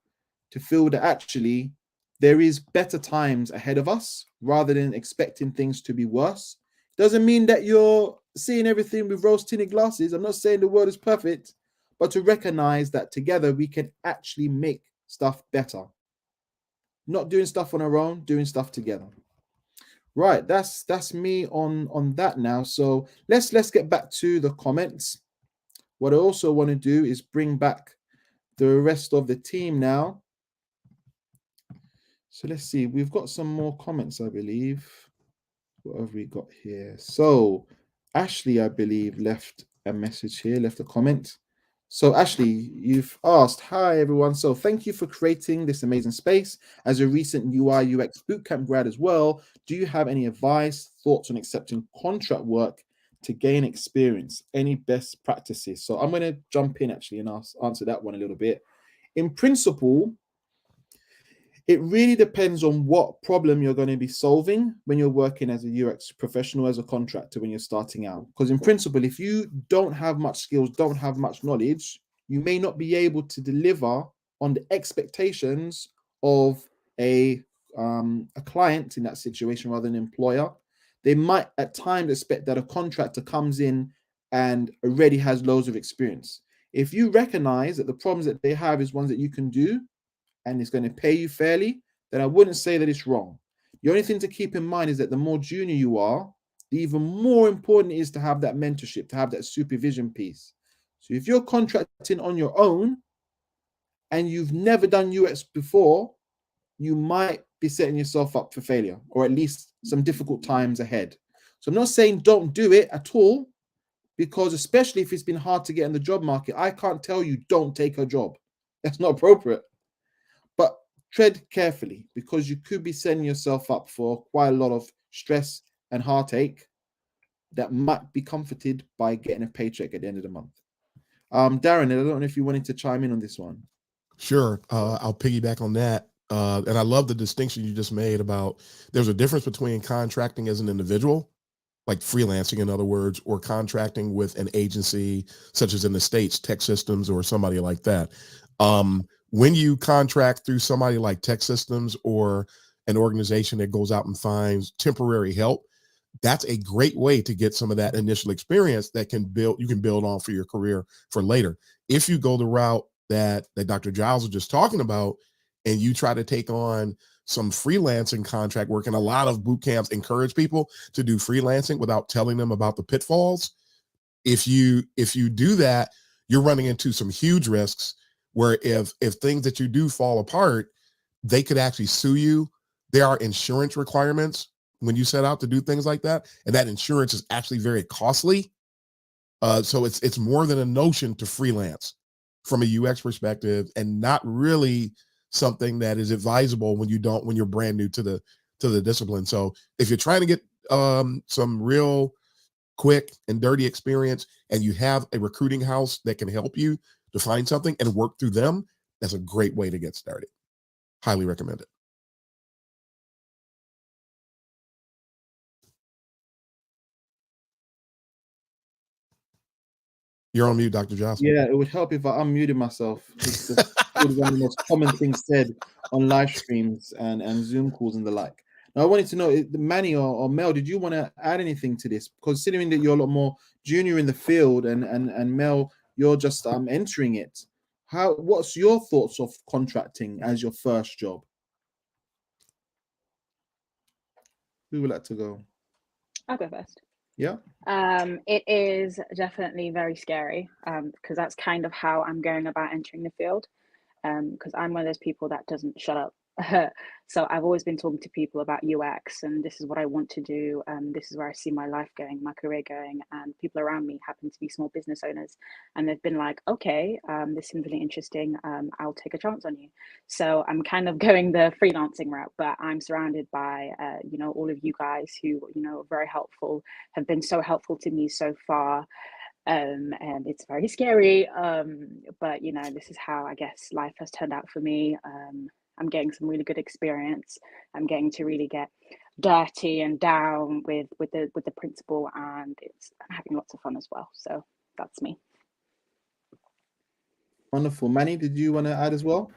to feel that actually there is better times ahead of us rather than expecting things to be worse. Doesn't mean that you're seeing everything with rose-tinted glasses. I'm not saying the world is perfect, but to recognize that together we can actually make stuff better. Not doing stuff on our own, doing stuff together. Right, that's me on that now. So let's get back to the comments. What I also want to do is bring back the rest of the team now. So let's see, we've got some more comments, I believe. What have we got here? So Ashley, I believe, left a message here, left a comment. So Ashley, you've asked, hi everyone. So thank you for creating this amazing space. As a recent UI UX bootcamp grad as well, do you have any advice, thoughts on accepting contract work to gain experience? Any best practices? So I'm going to jump in actually and answer that one a little bit. In principle, it really depends on what problem you're going to be solving when you're working as a UX professional, as a contractor, when you're starting out. Because in principle, if you don't have much skills, don't have much knowledge, you may not be able to deliver on the expectations of a client in that situation rather than an employer. They might at times expect that a contractor comes in and already has loads of experience. If you recognize that the problems that they have is ones that you can do, and it's going to pay you fairly, then I wouldn't say that it's wrong. The only thing to keep in mind is that the more junior you are, the even more important it is to have that mentorship, to have that supervision piece. So if you're contracting on your own and you've never done UX before, you might be setting yourself up for failure, or at least some difficult times ahead. So I'm not saying don't do it at all, because especially if it's been hard to get in the job market, I can't tell you don't take a job. That's not appropriate. But tread carefully, because you could be setting yourself up for quite a lot of stress and heartache that might be comforted by getting a paycheck at the end of the month. Darren, I don't know if you wanted to chime in on this one. Sure. I'll piggyback on that. And I love the distinction you just made about there's a difference between contracting as an individual, like freelancing, in other words, or contracting with an agency, such as in the States, Tech Systems or somebody like that. When you contract through somebody like Tech Systems or an organization that goes out and finds temporary help, that's a great way to get some of that initial experience that you can build on for your career for later. If you go the route that Dr. Giles was just talking about, and you try to take on some freelancing contract work, and a lot of boot camps encourage people to do freelancing without telling them about the pitfalls. If you do that, you're running into some huge risks where if things that you do fall apart, they could actually sue you. There are insurance requirements when you set out to do things like that, and that insurance is actually very costly. So it's more than a notion to freelance from a UX perspective, and not really something that is advisable when you're brand new to the discipline. So if you're trying to get some real quick and dirty experience, and you have a recruiting house that can help you to find something and work through them, that's a great way to get started. Highly recommend it. You're on mute, Dr. Johnson. Yeah, it would help if I unmuted myself. It's one of the most common things said on live streams and Zoom calls and the like. Now, I wanted to know, Manny or Mel, did you want to add anything to this? Considering that you're a lot more junior in the field, and Mel, you're just entering it. What's your thoughts of contracting as your first job? Who would like to go? I'll go first. Yeah. It is definitely very scary, because that's kind of how I'm going about entering the field. Because I'm one of those people that doesn't shut up So I've always been talking to people about UX, and this is what I want to do. This is where I see my life going, my career going, and people around me happen to be small business owners, and they've been like, okay, this seems really interesting. I'll take a chance on you. So I'm kind of going the freelancing route, but I'm surrounded by, all of you guys who, are very helpful, have been so helpful to me so far. And it's very scary, but this is how I guess life has turned out for me. I'm getting some really good experience. I'm getting to really get dirty and down with the principal, and I'm having lots of fun as well. So that's me. Wonderful. Manny, did you want to add as well?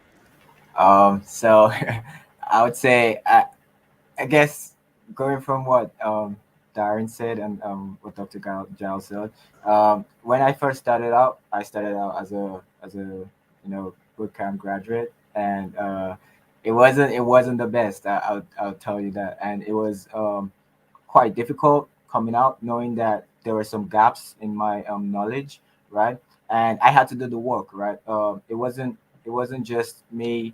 So I would say, I guess going from what Darren said and what Dr. Giles said, when I first started out, I started out as a bootcamp graduate, and it wasn't the best. I'll tell you that, and it was quite difficult coming out, knowing that there were some gaps in my knowledge, right? And I had to do the work, right? It wasn't just me,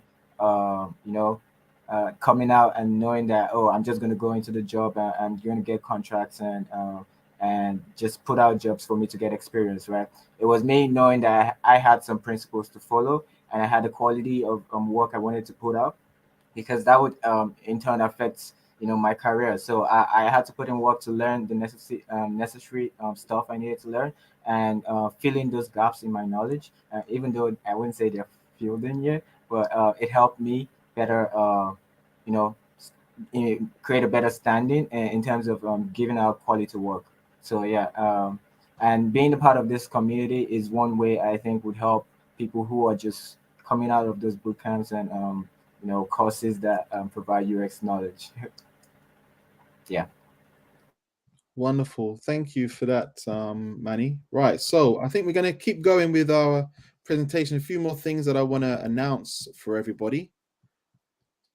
coming out and knowing that, oh, I'm just going to go into the job and I'm going to get contracts and just put out jobs for me to get experience, right? It was me knowing that I had some principles to follow, and I had the quality of work I wanted to put out, because that would in turn affect my career. So I had to put in work to learn the necessary stuff I needed to learn, and fill in those gaps in my knowledge, even though I wouldn't say they're filled in yet, but it helped me better you know create a better standing in terms of giving out quality work. So yeah, and being a part of this community is one way I think would help people who are just coming out of those boot camps and courses that provide UX knowledge. Yeah. Wonderful. Thank you for that, Manny. Right. So I think we're going to keep going with our presentation. A few more things that I want to announce for everybody.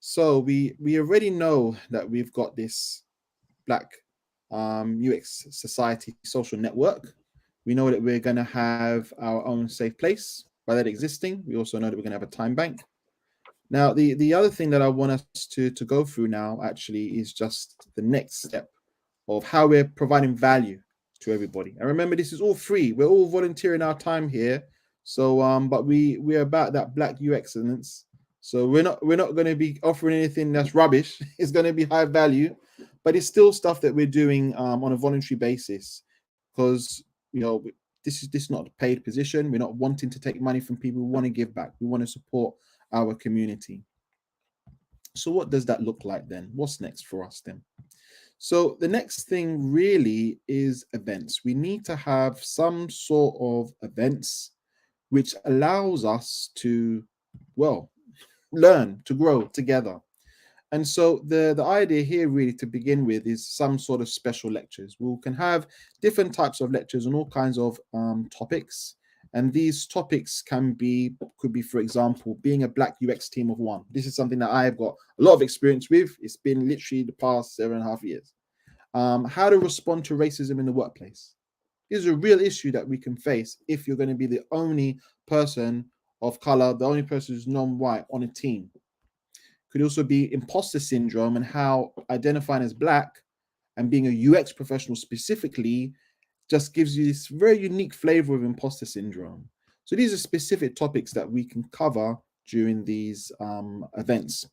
So we already know that we've got this Black UX Society social network. We know that we're going to have our own safe place. By that existing, we also know that we're going to have a time bank. Now, the other thing that I want us to go through now actually is just the next step of how we're providing value to everybody. And remember, this is all free. We're all volunteering our time here. So, but we're about that Black UX excellence. So we're not going to be offering anything that's rubbish. It's going to be high value, but it's still stuff that we're doing on a voluntary basis, because this is not a paid position. We're not wanting to take money from people. We want to give back. We want to support our community. So what does that look like then? What's next for us then? So the next thing really is events. We need to have some sort of events which allows us to, learn, to grow together. And so the idea here really to begin with is some sort of special lectures. We can have different types of lectures on all kinds of topics. And these topics could be, for example, being a Black UX team of one. This is something that I've got a lot of experience with. It's been literally the past 7.5 years. How to respond to racism in the workplace. This is a real issue that we can face if you're going to be the only person of color, the only person who's non-white on a team. Could also be imposter syndrome and how identifying as Black and being a UX professional specifically just gives you this very unique flavor of imposter syndrome. So these are specific topics that we can cover during these events.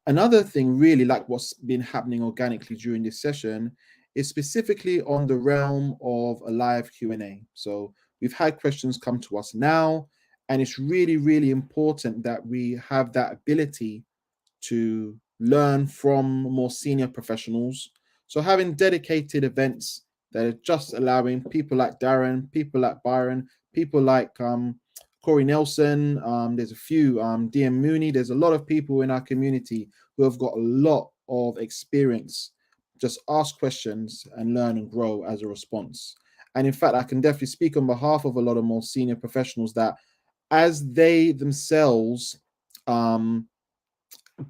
Another thing really like what's been happening organically during this session is specifically on the realm of a live Q&A. So we've had questions come to us now, and it's really, really important that we have that ability to learn from more senior professionals. So having dedicated events that are just allowing people like Darren, people like Byron, people like Corey Nelson, there's a few, DM Mooney, there's a lot of people in our community who have got a lot of experience. Just ask questions and learn and grow as a response. And in fact, I can definitely speak on behalf of a lot of more senior professionals that as they themselves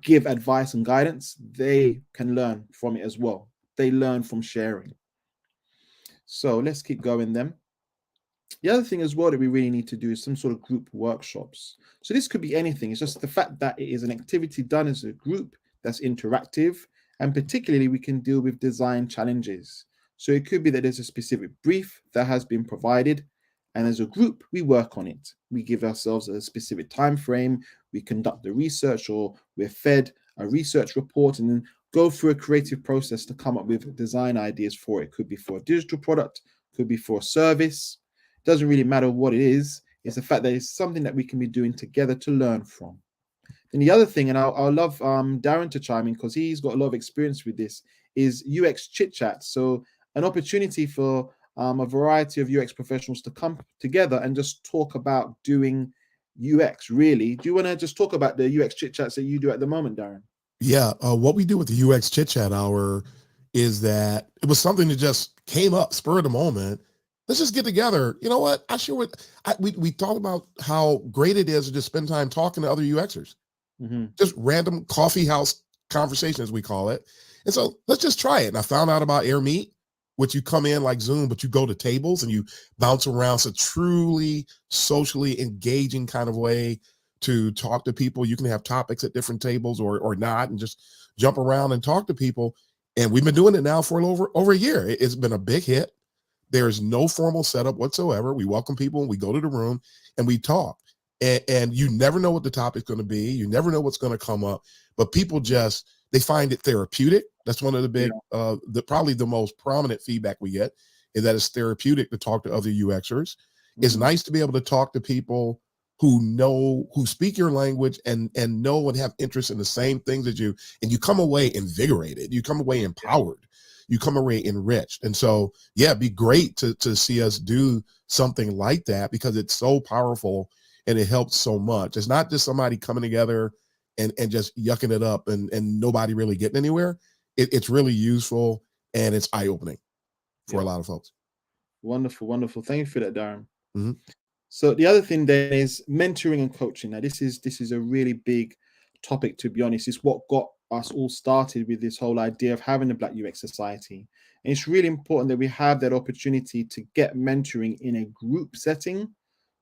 give advice and guidance, they can learn from it as well. They learn from sharing. So let's keep going then. The other thing as well that we really need to do is some sort of group workshops. So this could be anything. It's just the fact that it is an activity done as a group that's interactive, and particularly we can deal with design challenges. So it could be that there's a specific brief that has been provided, and as a group, we work on it. We give ourselves a specific time frame, we conduct the research, or we're fed a research report, and then go through a creative process to come up with design ideas for it. Could be for a digital product, could be for a service. It doesn't really matter what it is. It's the fact that it's something that we can be doing together to learn from. And the other thing, and I'll love Darren to chime in because he's got a lot of experience with this, is UX chit chat. So an opportunity for a variety of UX professionals to come together and just talk about doing UX. Really, do you want to just talk about the UX chit chats that you do at the moment, Darren? Yeah, what we do with the UX Chit Chat Hour is that it was something that just came up, spur of the moment. Let's just get together. You know what? We talked about how great it is to just spend time talking to other UXers, just random coffee house conversations, we call it. And so let's just try it. And I found out about Air Meet, which you come in like Zoom, but you go to tables and you bounce around. It's a truly socially engaging kind of way to talk to people. You can have topics at different tables or not, and just jump around and talk to people. And we've been doing it now for over a year. It's been a big hit. There is no formal setup whatsoever. We welcome people and we go to the room and we talk. And you never know what the topic's going to be. You never know what's going to come up. But people they find it therapeutic. That's one of the big, probably the most prominent feedback we get is that it's therapeutic to talk to other UXers. It's nice to be able to talk to people who speak your language and know and have interest in the same things as you, and you come away invigorated, you come away empowered, you come away enriched. And so, yeah, it'd be great to see us do something like that because it's so powerful and it helps so much. It's not just somebody coming together and just yucking it up and nobody really getting anywhere. It's really useful and it's eye-opening for a lot of folks. Wonderful, wonderful. Thank you for that, Darren. So the other thing then is mentoring and coaching. Now, this is a really big topic, to be honest. It's what got us all started with this whole idea of having a Black UX Society. And it's really important that we have that opportunity to get mentoring in a group setting.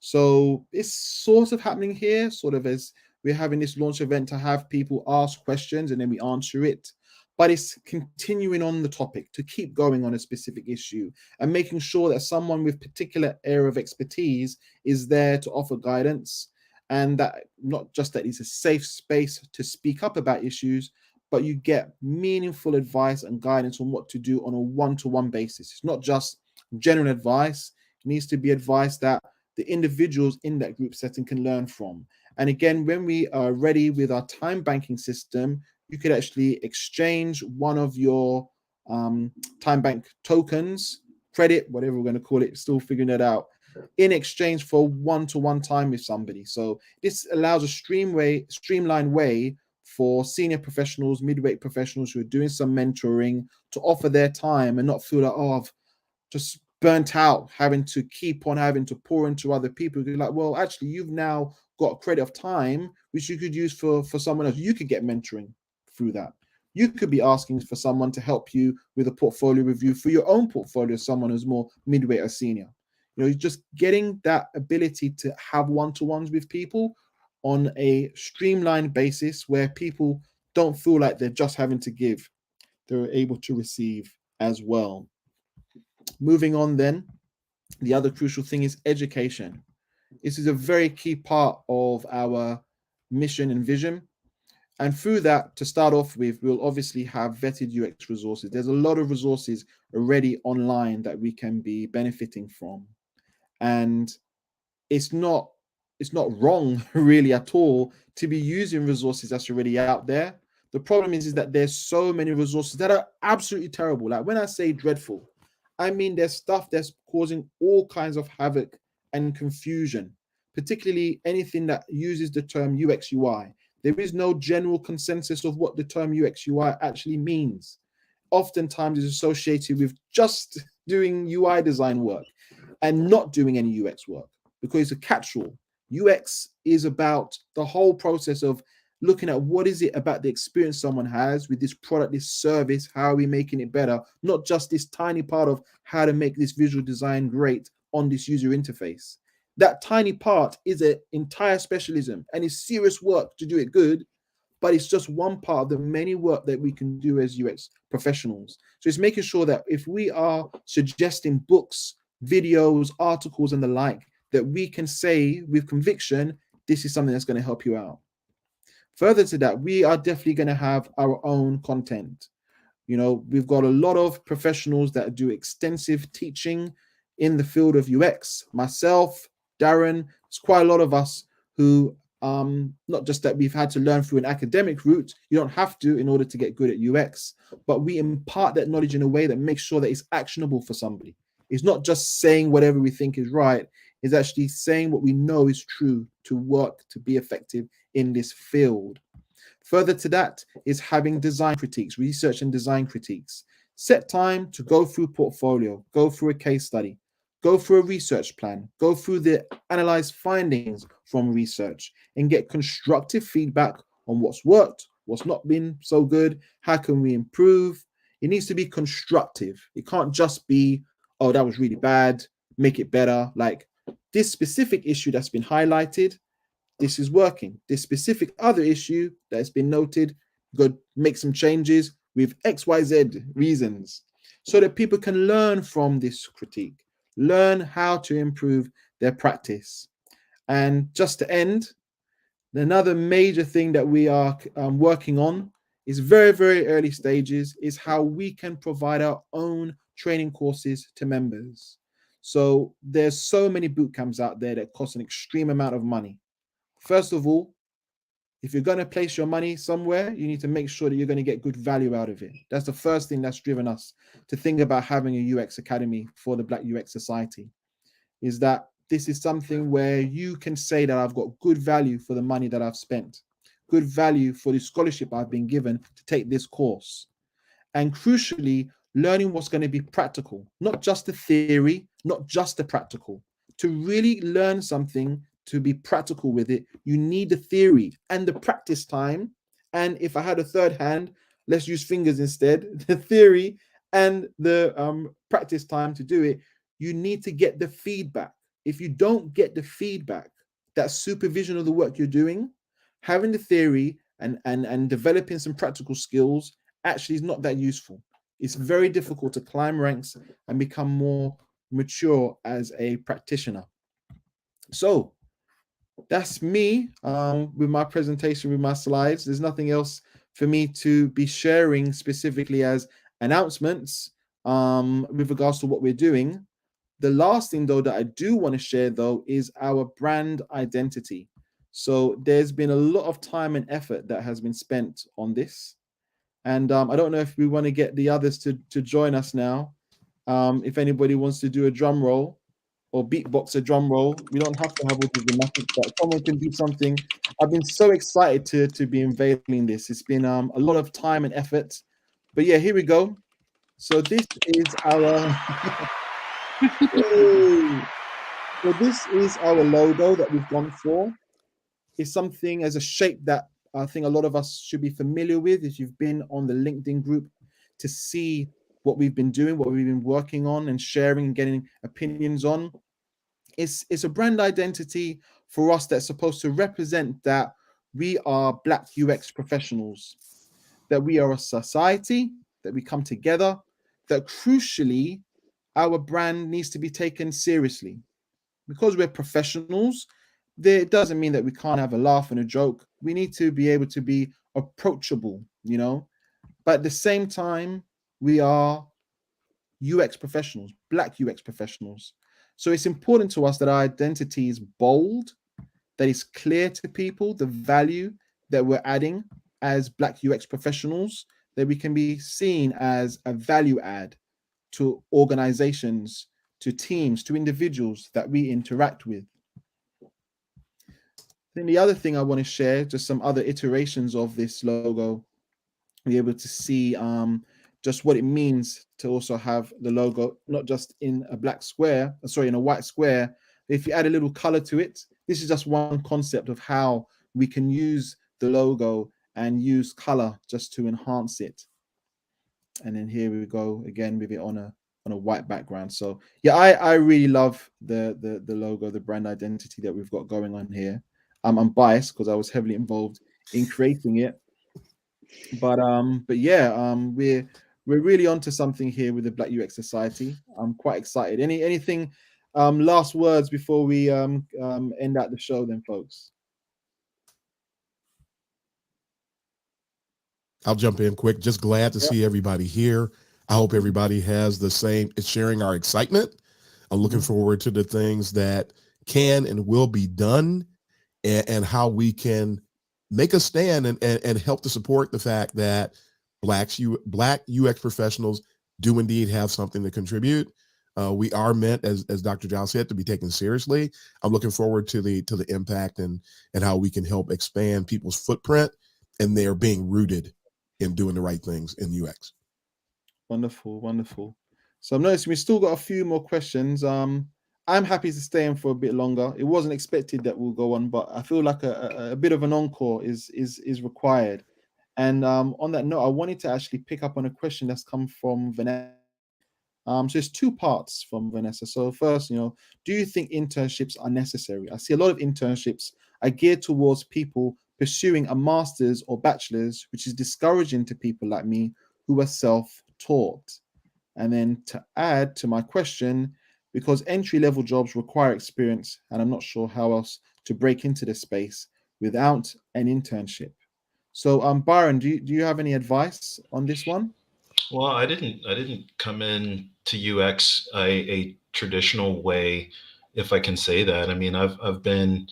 So it's sort of happening here, sort of as we're having this launch event to have people ask questions and then we answer it. But it's continuing on the topic to keep going on a specific issue and making sure that someone with particular area of expertise is there to offer guidance, and that not just that it's a safe space to speak up about issues, but you get meaningful advice and guidance on what to do on a one-to-one basis. It's not just general advice. It needs to be advice that the individuals in that group setting can learn from. And again, when we are ready with our time banking system, you could actually exchange one of your time bank tokens, credit, whatever we're going to call it, still figuring that out, in exchange for one-to-one time with somebody. So this allows a streamlined way for senior professionals, midweight professionals who are doing some mentoring to offer their time and not feel like, oh, I've just burnt out, having to keep on having to pour into other people. You're like, well, actually, you've now got a credit of time which you could use for someone else. You could get mentoring through that. You could be asking for someone to help you with a portfolio review for your own portfolio, someone who's more midweight or senior. You know, just getting that ability to have one-to-ones with people on a streamlined basis where people don't feel like they're just having to give, they're able to receive as well. Moving on then, the other crucial thing is education. This is a very key part of our mission and vision. And through that, to start off with, we'll obviously have vetted UX resources. There's a lot of resources already online that we can be benefiting from. And it's not wrong really at all to be using resources that's already out there. The problem is that there's so many resources that are absolutely terrible. Like when I say dreadful, I mean there's stuff that's causing all kinds of havoc and confusion, particularly anything that uses the term UX UI. There is no general consensus of what the term UX UI actually means. Oftentimes it's associated with just doing UI design work and not doing any UX work because it's a catch-all. UX is about the whole process of looking at what is it about the experience someone has with this product, this service, how are we making it better? Not just this tiny part of how to make this visual design great, on this user interface. That tiny part is an entire specialism and it's serious work to do it good, but it's just one part of the many work that we can do as UX professionals. So it's making sure that if we are suggesting books, videos, articles, and the like, that we can say with conviction, this is something that's going to help you out. Further to that, we are definitely going to have our own content. You know, we've got a lot of professionals that do extensive teaching in the field of UX. Myself, Darren, there's quite a lot of us who, not just that we've had to learn through an academic route, you don't have to in order to get good at UX, but we impart that knowledge in a way that makes sure that it's actionable for somebody. It's not just saying whatever we think is right, it's actually saying what we know is true to work to be effective in this field. Further to that is having design critiques, research and design critiques. Set time to go through portfolio, go through a case study, go through a research plan, go through the analyzed findings from research and get constructive feedback on what's worked, what's not been so good, how can we improve. It needs to be constructive. It can't just be, oh, that was really bad, make it better. Like this specific issue that's been highlighted, this is working. This specific other issue that's been noted, go make some changes with XYZ reasons so that people can learn from this critique, learn how to improve their practice. And just to end, another major thing that we are working on is very, very early stages, is how we can provide our own training courses to members. So there's so many boot camps out there that cost an extreme amount of money. First of all, if you're going to place your money somewhere, you need to make sure that you're going to get good value out of it. That's the first thing that's driven us to think about having a UX Academy for the Black UX Society, is that this is something where you can say that I've got good value for the money that I've spent, good value for the scholarship I've been given to take this course. And crucially, learning what's going to be practical, not just the theory, not just the practical. To really learn something, to be practical with it, you need the theory and the practice time. And if I had a third hand, let's use fingers instead, the theory and the practice time to do it. You need to get the feedback. If you don't get the feedback, that supervision of the work you're doing, having the theory and developing some practical skills actually is not that useful. It's very difficult to climb ranks and become more mature as a practitioner. So that's me with my presentation, with my slides. There's nothing else for me to be sharing specifically as announcements with regards to what we're doing. The last thing though that I do want to share though is our brand identity. So there's been a lot of time and effort that has been spent on this. And I don't know if we want to get the others to join us now. If anybody wants to do a drum roll or beatbox a drum roll, we don't have to have all the dramatics, but someone can do something. I've been so excited to be unveiling this. It's been a lot of time and effort. But yeah, here we go. So this is our so this is our logo that we've gone for. It's something as a shape that I think a lot of us should be familiar with if you've been on the LinkedIn group to see what we've been doing, what we've been working on and sharing and getting opinions on. It's a brand identity for us that's supposed to represent that we are Black UX professionals, that we are a society, that we come together, that crucially, our brand needs to be taken seriously. Because we're professionals, it doesn't mean that we can't have a laugh and a joke. We need to be able to be approachable, you know. But at the same time, we are UX professionals, Black UX professionals. So it's important to us that our identity is bold, that is clear to people, the value that we're adding as Black UX professionals, that we can be seen as a value add to organizations, to teams, to individuals that we interact with. Then the other thing I want to share, just some other iterations of this logo, be able to see just what it means to also have the logo, not just in a black square, sorry, in a white square. If you add a little color to it, this is just one concept of how we can use the logo and use color just to enhance it. And then here we go again with it on a on a white background. So yeah, I really love the logo, the brand identity that we've got going on here. I'm biased because I was heavily involved in creating it, but yeah, we're really onto something here with the Black UX Society. I'm quite excited. Anything last words before we end out the show then, folks? I'll jump in quick. Just glad to see everybody here. I hope everybody has the same, it's sharing our excitement. I'm looking forward to the things that can and will be done, and how we can make a stand and help to support the fact that Black UX professionals do indeed have something to contribute. We are meant, as Dr. Giles said, to be taken seriously. I'm looking forward to the impact and how we can help expand people's footprint, and they're being rooted in doing the right things in UX. Wonderful, wonderful. So I'm noticing we still got a few more questions. I'm happy to stay in for a bit longer. It wasn't expected that we'll go on, but I feel like a bit of an encore is required. And on that note, I wanted to actually pick up on a question that's come from Vanessa. So it's two parts from Vanessa. So first, do you think internships are necessary? I see a lot of internships are geared towards people pursuing a master's or bachelor's, which is discouraging to people like me who are self-taught. And then to add to my question, because entry-level jobs require experience, and I'm not sure how else to break into this space without an internship. So, Byron, do you have any advice on this one? Well, I didn't come in to UX a traditional way, if I can say that. I mean, I've been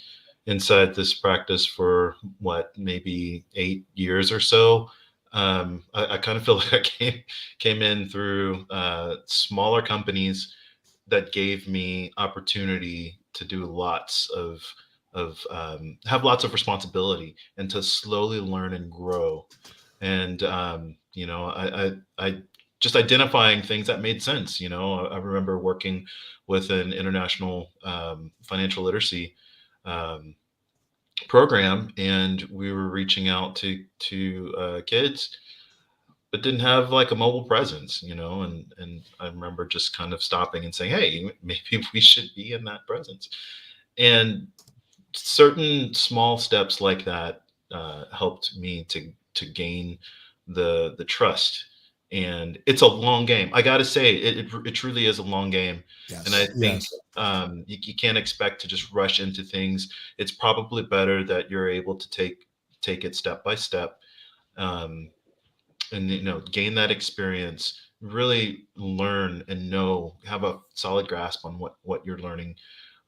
inside this practice for what, maybe 8 years or so. I kind of feel like I came in through smaller companies that gave me opportunity to do lots of have lots of responsibility and to slowly learn and grow. And I just identifying things that made sense. I remember working with an international financial literacy um, program, and we were reaching out to kids but didn't have like a mobile presence, and I remember just kind of stopping and saying, hey, maybe we should be in that presence. And certain small steps like that helped me to gain the trust. And it's a long game. I got to say, it truly is a long game. Yes. And I think Yes. you can't expect to just rush into things. It's probably better that you're able to take it step by step, um, and gain that experience, really learn and know, have a solid grasp on what you're learning,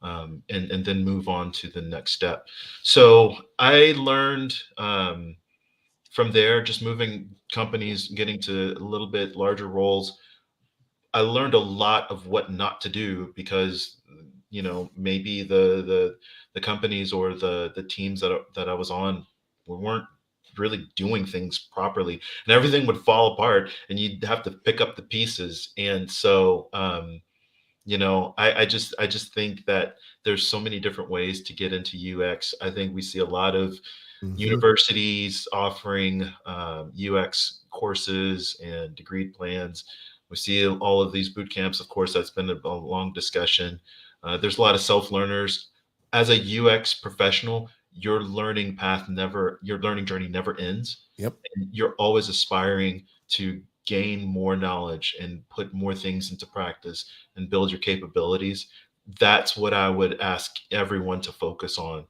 and then move on to the next step. So I learned from there, just moving companies, getting to a little bit larger roles. I learned a lot of what not to do because maybe the companies or the teams that I was on weren't really doing things properly, and everything would fall apart and you'd have to pick up the pieces. And so I just think that there's so many different ways to get into UX. I think we see a lot of universities offering UX courses and degree plans. We see all of these boot camps. Of course, that's been a long discussion. There's a lot of self learners. As a UX professional, your learning journey never ends. Yep. And you're always aspiring to gain more knowledge and put more things into practice and build your capabilities. That's what I would ask everyone to focus on,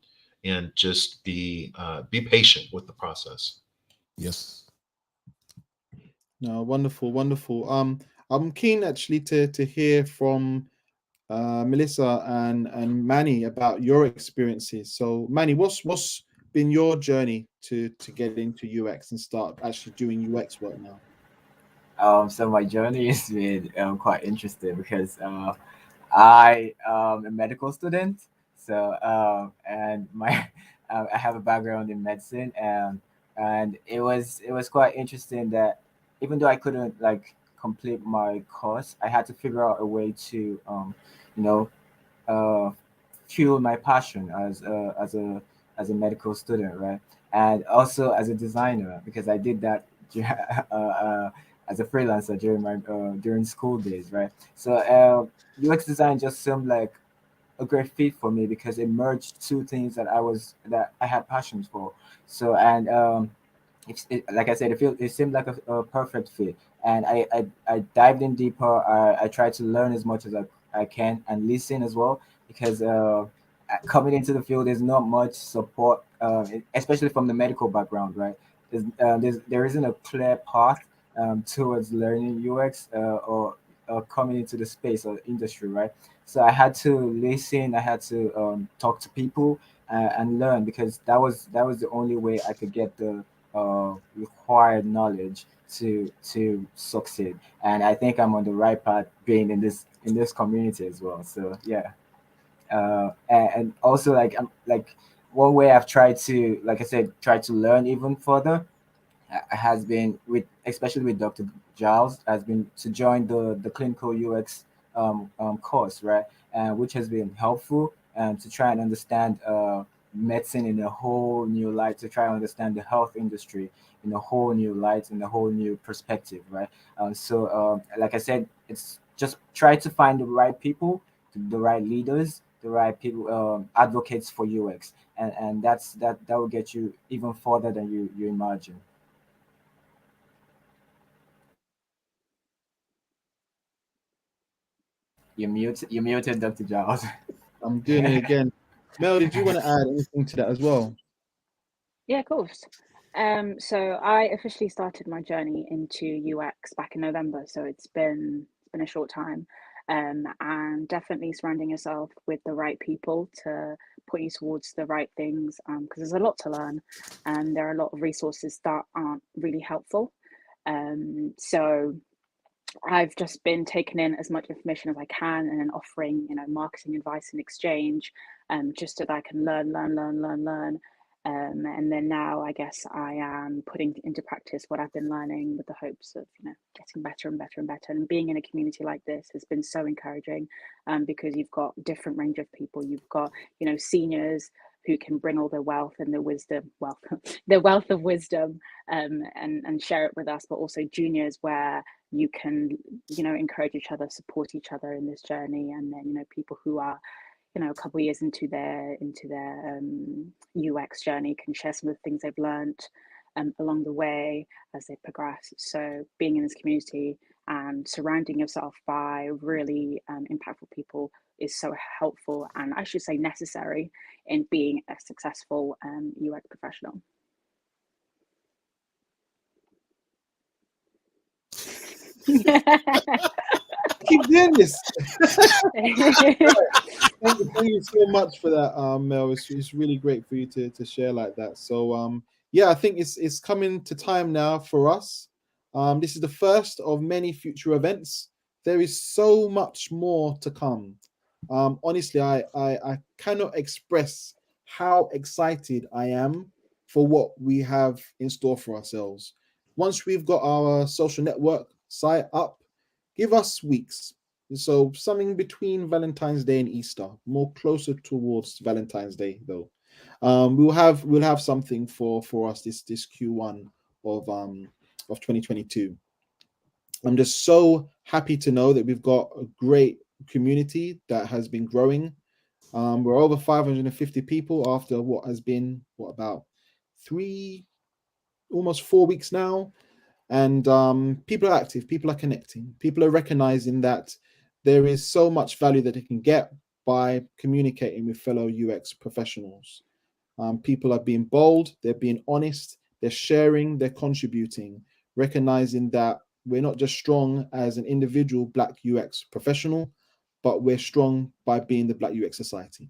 and just be patient with the process. Yes. No, wonderful, wonderful. I'm keen actually to hear from Melissa and Manny about your experiences. So, Manny, what's been your journey to get into UX and start actually doing UX work now? So my journey has been quite interesting because I am a medical student. So and my I have a background in medicine, and it was quite interesting that even though I couldn't like complete my course, I had to figure out a way to you know uh, fuel my passion as a medical student, right? And also as a designer because I did that uh, uh, as a freelancer during my during school days, right? So UX design just seemed like a great fit for me because it merged two things that I had passions for. So and like I said, it seemed like a perfect fit, and I dived in deeper. I tried to learn as much as I can and listen as well because coming into the field, there's not much support, especially from the medical background, right? There isn't a clear path towards learning UX or coming into the space or industry, right? So I had to listen. I had to talk to people and learn because that was the only way I could get the required knowledge to succeed. And I think I'm on the right path being in this community as well. So yeah, and also like one way I've tried to, like I said, try to learn even further has been with, especially with Dr. Giles, has been to join the clinical UX course, right? Which has been helpful to try and understand medicine in a whole new light, to try and understand the health industry in a whole new light, in a whole new perspective, right? Like I said, it's just try to find the right people, the right leaders, the right people, advocates for UX, and that will get you even further than you imagine. You muted Dr. Giles. I'm doing it again. Mel, did you want to add anything to that as well? Yeah, of course. So I officially started my journey into UX back in November, so it's been a short time. And definitely surrounding yourself with the right people to put you towards the right things, because there's a lot to learn, and there are a lot of resources that aren't really helpful. So I've just been taking in as much information as I can and then offering, marketing advice in exchange, just so that I can learn. And then now I guess I am putting into practice what I've been learning with the hopes of, getting better and better and better. And being in a community like this has been so encouraging, because you've got different range of people. You've got, seniors who can bring all their wealth and their wisdom, their wealth of wisdom, and share it with us, but also juniors where you can encourage each other, support each other in this journey, and then people who are a couple of years into their UX journey can share some of the things they've learned along the way as they progress. So being in this community and surrounding yourself by really impactful people is so helpful, and I should say necessary, in being a successful UX professional. Keep doing this. Thank you so much for that, Mel. It's really great for you to share like that. So yeah, I think it's coming to time now for us. This is the first of many future events. There is so much more to come. Honestly, I cannot express how excited I am for what we have in store for ourselves. Once we've got our social network site up, give us weeks. So something between Valentine's Day and Easter, more closer towards Valentine's Day though. We'll have something for us this Q1 of 2022. I'm just so happy to know that we've got a great community that has been growing. We're over 550 people after what has been about almost 4 weeks now. And people are active, people are connecting, people are recognizing that there is so much value that they can get by communicating with fellow UX professionals. People are being bold, they're being honest, they're sharing, they're contributing, recognizing that we're not just strong as an individual Black UX professional, but we're strong by being the Black UX Society.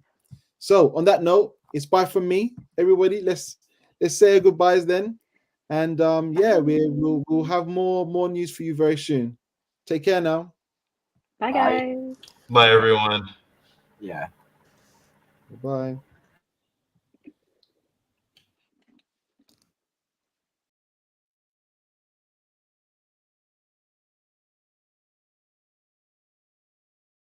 So on that note, it's bye from me, everybody. Let's say our goodbyes then. And yeah, we'll have more news for you very soon. Take care now. Bye, Bye. guys. Bye, everyone. Yeah. Bye.